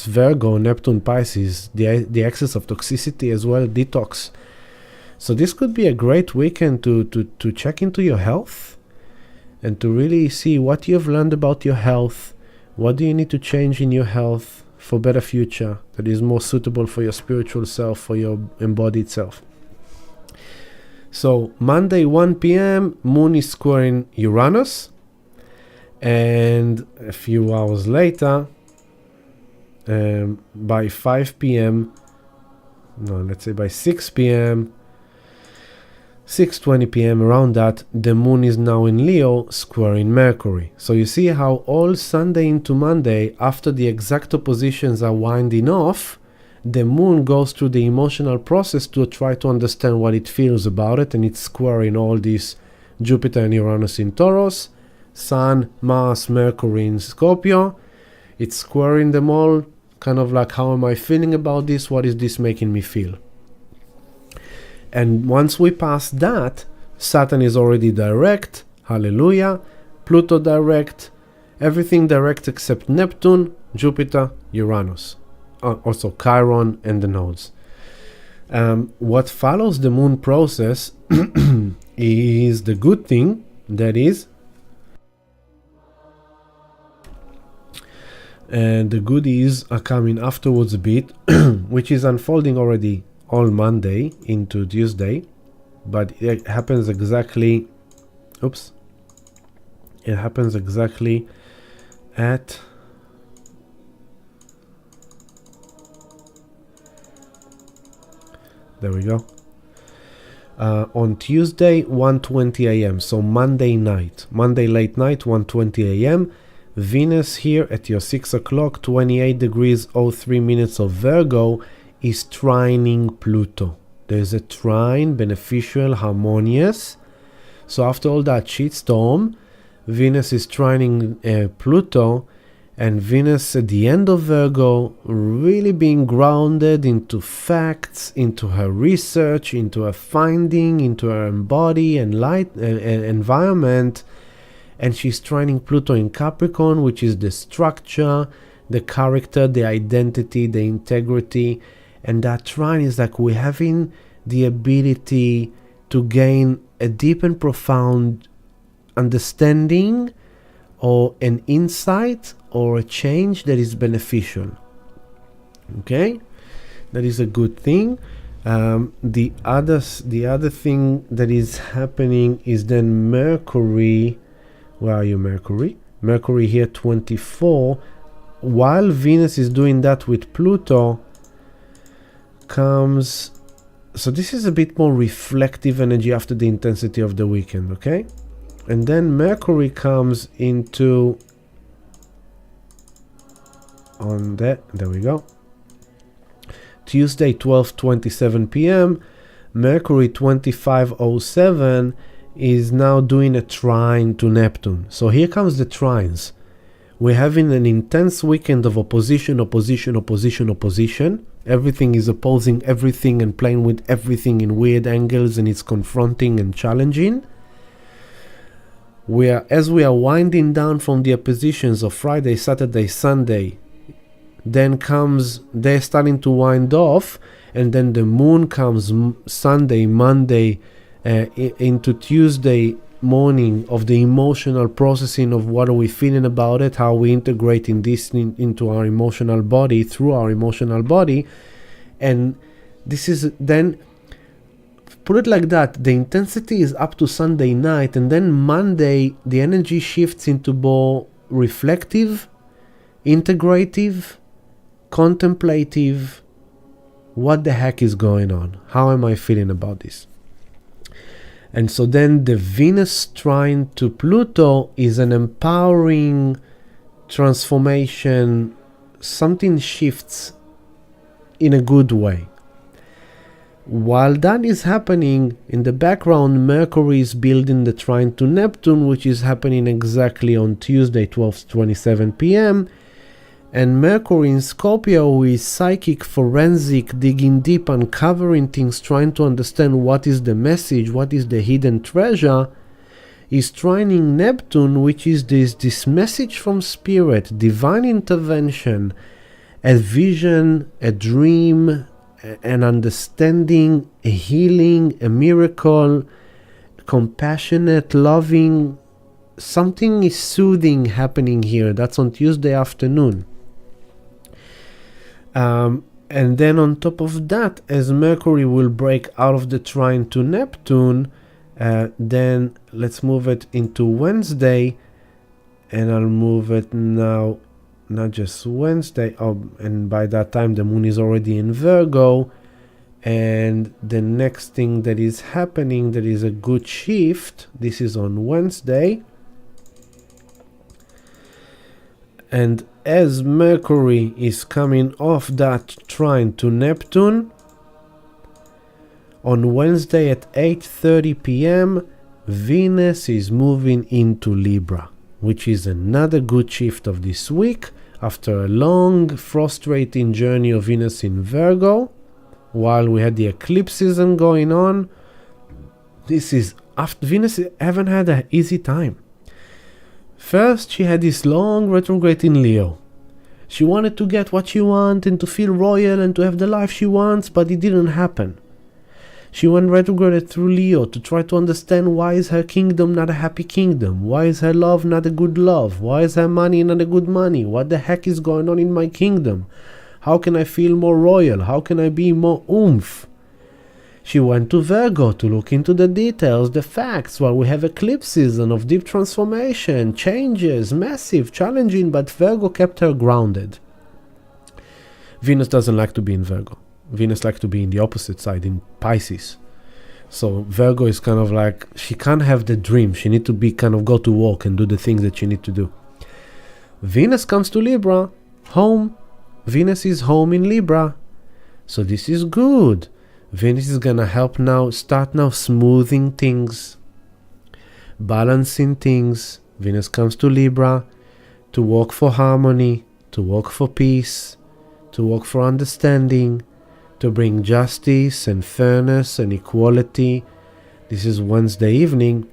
Virgo, Neptune, Pisces, the excess of toxicity as well, detox. So this could be a great weekend to check into your health and to really see what you've learned about your health. What do you need to change in your health for better future that is more suitable for your spiritual self, for your embodied self? So Monday 1 p.m. moon is squaring Uranus, and a few hours later, by 5 p.m. no, let's say by 6 p.m. 6:20 p.m. around that, the moon is now in Leo squaring Mercury. So you see how all Sunday into Monday, after the exact oppositions are winding off, the moon goes through the emotional process to try to understand what it feels about it, and it's squaring all these Jupiter and Uranus in Taurus, Sun, Mars, Mercury in Scorpio. It's squaring them all, kind of like, how am I feeling about this? What is this making me feel? And once we pass that, Saturn is already direct, hallelujah, Pluto direct, everything direct except Neptune, Jupiter, Uranus, also Chiron and the nodes. What follows the moon process is the good thing, that is, and the goodies are coming afterwards a bit, which is unfolding already all Monday into Tuesday, but it happens exactly at there we go, on Tuesday 1:20 a.m. so Monday late night 1:20 a.m. Venus here at your 6 o'clock 28 degrees 03 minutes of Virgo is trining Pluto. There's a trine, beneficial, harmonious. So after all that shitstorm, Venus is trining Pluto, And Venus at the end of Virgo, really being grounded into facts, into her research, into her finding, into her body and light and environment. And she's trining Pluto in Capricorn, which is the structure, the character, the identity, the integrity. And that trine is like we're having the ability to gain a deep and profound understanding or an insight or a change that is beneficial. Okay, that is a good thing. The other thing that is happening is then Mercury. Where are you, Mercury? Mercury here 24. While Venus is doing that with Pluto, comes. So this is a bit more reflective energy after the intensity of the weekend, okay? And then Mercury comes into on that, there we go. Tuesday 12:27 p.m. Mercury 25:07 is now doing a trine to Neptune. So here comes the trines. We're having an intense weekend of opposition. Everything is opposing everything and playing with everything in weird angles, and it's confronting and challenging. As we are winding down from the oppositions of Friday, Saturday, Sunday, then comes, they're starting to wind off, and then the moon comes Sunday, Monday, into Tuesday morning of the emotional processing of what are we feeling about it, how we integrating this into our emotional body, through our emotional body. And this is then, put it like that, the intensity is up to Sunday night, and then Monday the energy shifts into more reflective, integrative, contemplative. What the heck is going on? How am I feeling about this? And so then the Venus trine to Pluto is an empowering transformation. Something shifts in a good way. While that is happening, in the background, Mercury is building the trine to Neptune, which is happening exactly on Tuesday, 12:27 p.m. And Mercury in Scorpio is psychic, forensic, digging deep, uncovering things, trying to understand what is the message, what is the hidden treasure, is trining Neptune, which is this message from spirit, divine intervention, a vision, a dream, an understanding, a healing, a miracle, compassionate, loving. Something is soothing happening here. That's on Tuesday afternoon. And then on top of that, as Mercury will break out of the trine to Neptune, then let's move it into Wednesday, and I'll move it now, not just Wednesday, and by that time the moon is already in Virgo. And the next thing that is happening, that is a good shift, this is on Wednesday. And as Mercury is coming off that trine to Neptune, on Wednesday at 8:30 p.m., Venus is moving into Libra, which is another good shift of this week after a long, frustrating journey of Venus in Virgo. While we had the eclipse season going on, this is after Venus haven't had an easy time. First, she had this long retrograde in Leo. She wanted to get what she wanted and to feel royal and to have the life she wants, but it didn't happen. She went retrograde through Leo to try to understand why is her kingdom not a happy kingdom? Why is her love not a good love? Why is her money not a good money? What the heck is going on in my kingdom? How can I feel more royal? How can I be more oomph? She went to Virgo to look into the details, the facts, while we have eclipse season of deep transformation, changes, massive, challenging, but Virgo kept her grounded. Venus doesn't like to be in Virgo. Venus likes to be in the opposite side, in Pisces. So Virgo is kind of like, she can't have the dream. She needs to be kind of go to work and do the things that she needs to do. Venus comes to Libra, home. Venus is home in Libra. So this is good. Venus is gonna help now, start now smoothing things, balancing things. Venus comes to Libra to work for harmony, to work for peace, to work for understanding, to bring justice and fairness and equality. This is Wednesday evening,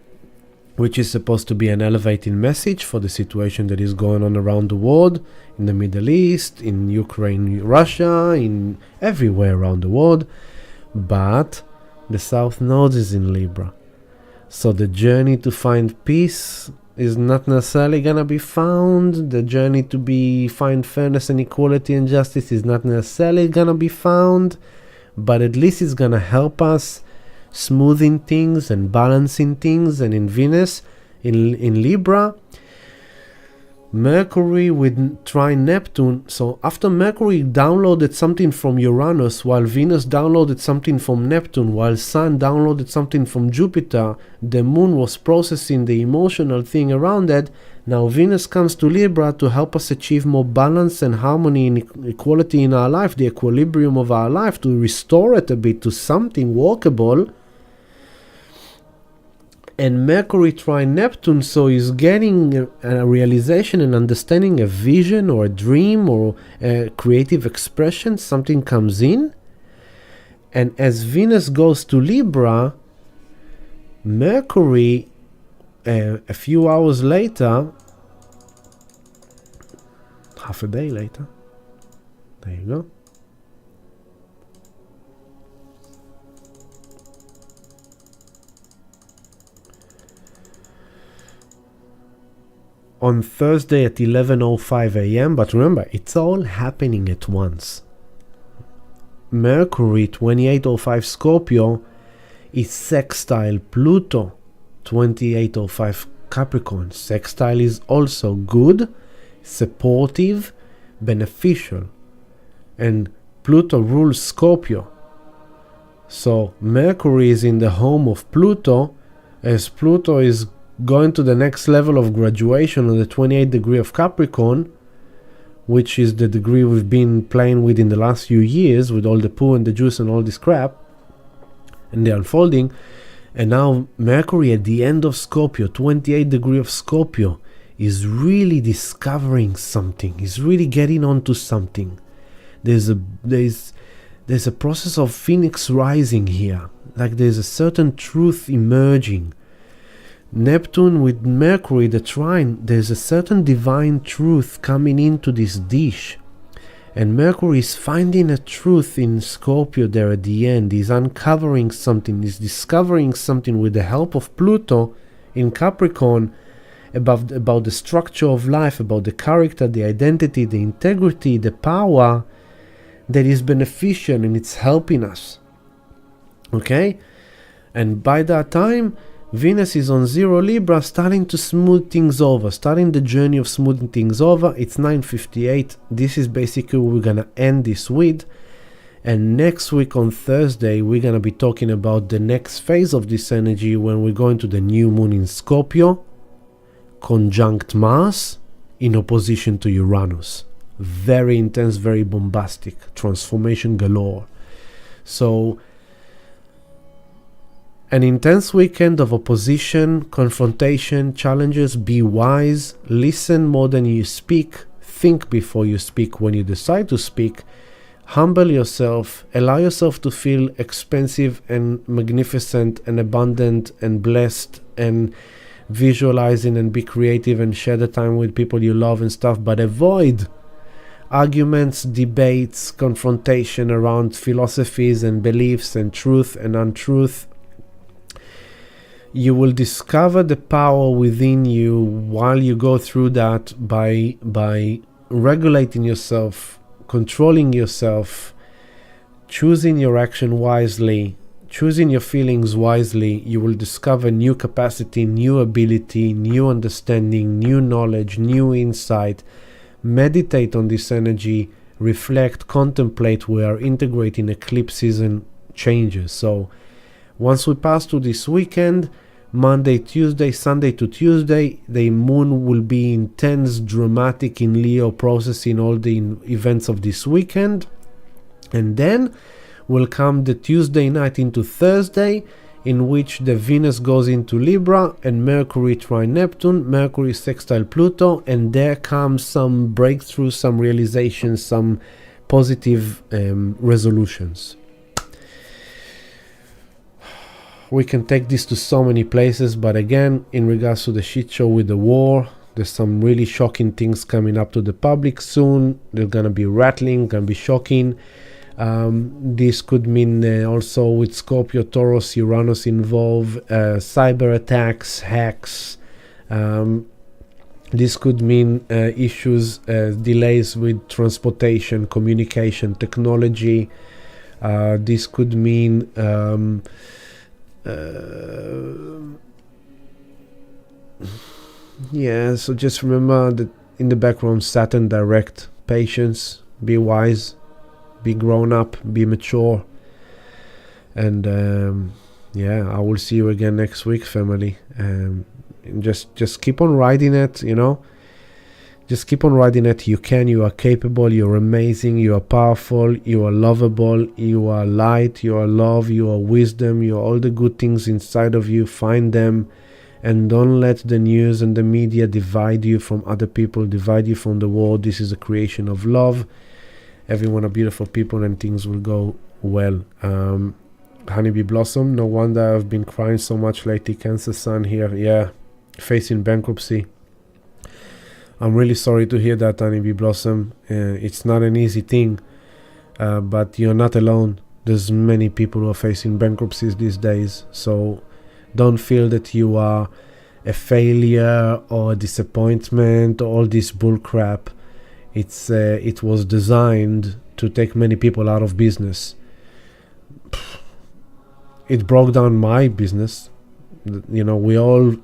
which is supposed to be an elevating message for the situation that is going on around the world, in the Middle East, in Ukraine, Russia, in everywhere around the world. But the South Node is in Libra. So the journey to find peace is not necessarily going to be found. The journey to find fairness and equality and justice is not necessarily going to be found. But at least it's going to help us smoothing things and balancing things. And in Venus, in Libra, Mercury with Trine Neptune. So after Mercury downloaded something from Uranus, while Venus downloaded something from Neptune, while Sun downloaded something from Jupiter, the Moon was processing the emotional thing around it. Now Venus comes to Libra to help us achieve more balance and harmony and equality in our life, the equilibrium of our life, to restore it a bit to something workable. And Mercury trine Neptune, so is getting a realization and understanding, a vision or a dream or a creative expression. Something comes in. And as Venus goes to Libra, Mercury, a few hours later, half a day later, there you go, on Thursday at 11:05 a.m. But remember, it's all happening at once. Mercury 2805 Scorpio is sextile Pluto 2805 Capricorn. Sextile is also good, supportive, beneficial. And Pluto rules Scorpio. So Mercury is in the home of Pluto, as Pluto is going to the next level of graduation on the 28th degree of Capricorn, which is the degree we've been playing with in the last few years, with all the poo and the juice and all this crap and the unfolding. And now Mercury at the end of Scorpio, 28th degree of Scorpio, is really discovering something, is really getting onto something. There's a process of phoenix rising here, like there's a certain truth emerging. Neptune with Mercury, the trine, there's a certain divine truth coming into this dish. And Mercury is finding a truth in Scorpio there at the end. He's uncovering something, he's discovering something with the help of Pluto in Capricorn about the structure of life, about the character, the identity, the integrity, the power that is beneficial and it's helping us. Okay? And by that time, Venus is on 0 Libra, starting to smooth things over, starting the journey of smoothing things over. It's 9:58. This is basically what we're going to end this with. And next week on Thursday, we're going to be talking about the next phase of this energy when we're going to the new moon in Scorpio, conjunct Mars, in opposition to Uranus. Very intense, very bombastic, transformation galore. So, an intense weekend of opposition, confrontation, challenges. Be wise, listen more than you speak, think before you speak when you decide to speak, humble yourself, allow yourself to feel expensive and magnificent and abundant and blessed, and visualizing and be creative and share the time with people you love and stuff, but avoid arguments, debates, confrontation around philosophies and beliefs and truth and untruth. You will discover the power within you while you go through that by regulating yourself, controlling yourself, choosing your action wisely, choosing your feelings wisely. You will discover new capacity, new ability, new understanding, new knowledge, new insight. Meditate on this energy, reflect, contemplate. We are integrating eclipse season changes. So once we pass to this weekend, Monday, Tuesday, Sunday to Tuesday, the moon will be intense, dramatic in Leo, processing all the events of this weekend. And then will come the Tuesday night into Thursday in which the Venus goes into Libra and Mercury trine Neptune, Mercury sextile Pluto, and there comes some breakthrough, some realizations, some positive resolutions. We can take this to so many places, but again, in regards to the shit show with the war, there's some really shocking things coming up to the public soon. They're gonna be rattling, gonna be shocking. This could mean also with Scorpio, Taurus, Uranus involved, cyber attacks, hacks. This could mean issues, delays with transportation, communication, technology. This could mean yeah, so just remember that in the background, Saturn direct. Patience, be wise, be grown up, be mature. And yeah, I will see you again next week, family. Just keep on riding it, you know. Just keep on riding it. You can, you are capable, you're amazing, you are powerful, you are lovable, you are light, you are love, you are wisdom, you are all the good things inside of you. Find them, and don't let the news and the media divide you from other people, divide you from the world. This is a creation of love. Everyone are beautiful people, and things will go well. Honeybee Blossom, no wonder I've been crying so much lately. Cancer Sun here, yeah, facing bankruptcy. I'm really sorry to hear that, Honeybee Blossom. It's not an easy thing, but you're not alone. There's many people who are facing bankruptcies these days, so don't feel that you are a failure or a disappointment or all this bull crap. It was designed to take many people out of business. It broke down my business. You know, we all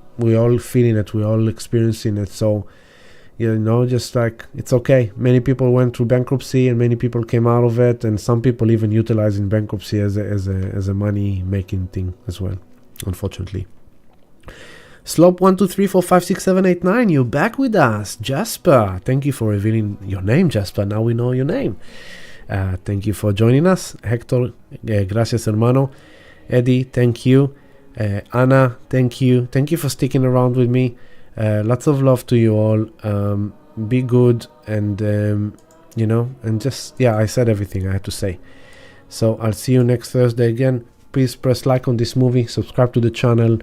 feeling it, we all experiencing it. So, you know, just like, it's okay. Many people went through bankruptcy and many people came out of it, and some people even utilizing bankruptcy as a money making thing as well, unfortunately. Slope 1, 2, 3, 4, 5, 6, 7, 8, 9. You're back with us, Jasper. Thank you for revealing your name, Jasper. Now we know your name. Thank you for joining us. Hector, gracias, hermano. Eddie, thank you. Anna, thank you. Thank you for sticking around with me. Lots of love to you all. Be good, and you know, and just, yeah, I said everything I had to say. So I'll see you next Thursday again. Please press like on this movie, subscribe to the channel,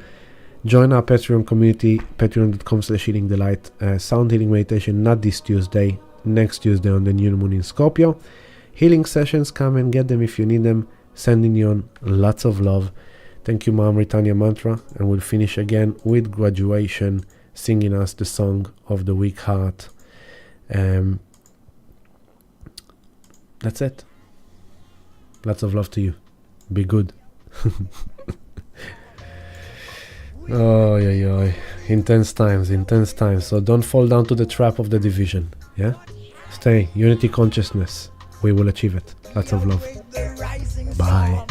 join our Patreon community, patreon.com/healingthelight. Sound healing meditation, not this Tuesday, next Tuesday on the new moon in Scorpio. Healing sessions, come and get them if you need them. Sending you on lots of love. Thank you, Mom Ritanya Mantra, and we'll finish again with Graduation, singing us the song of the weak heart. That's it. Lots of love to you. Be good. Oh, yeah. Intense times. So don't fall down to the trap of the division. Yeah? Stay. Unity consciousness. We will achieve it. Lots of love. Bye.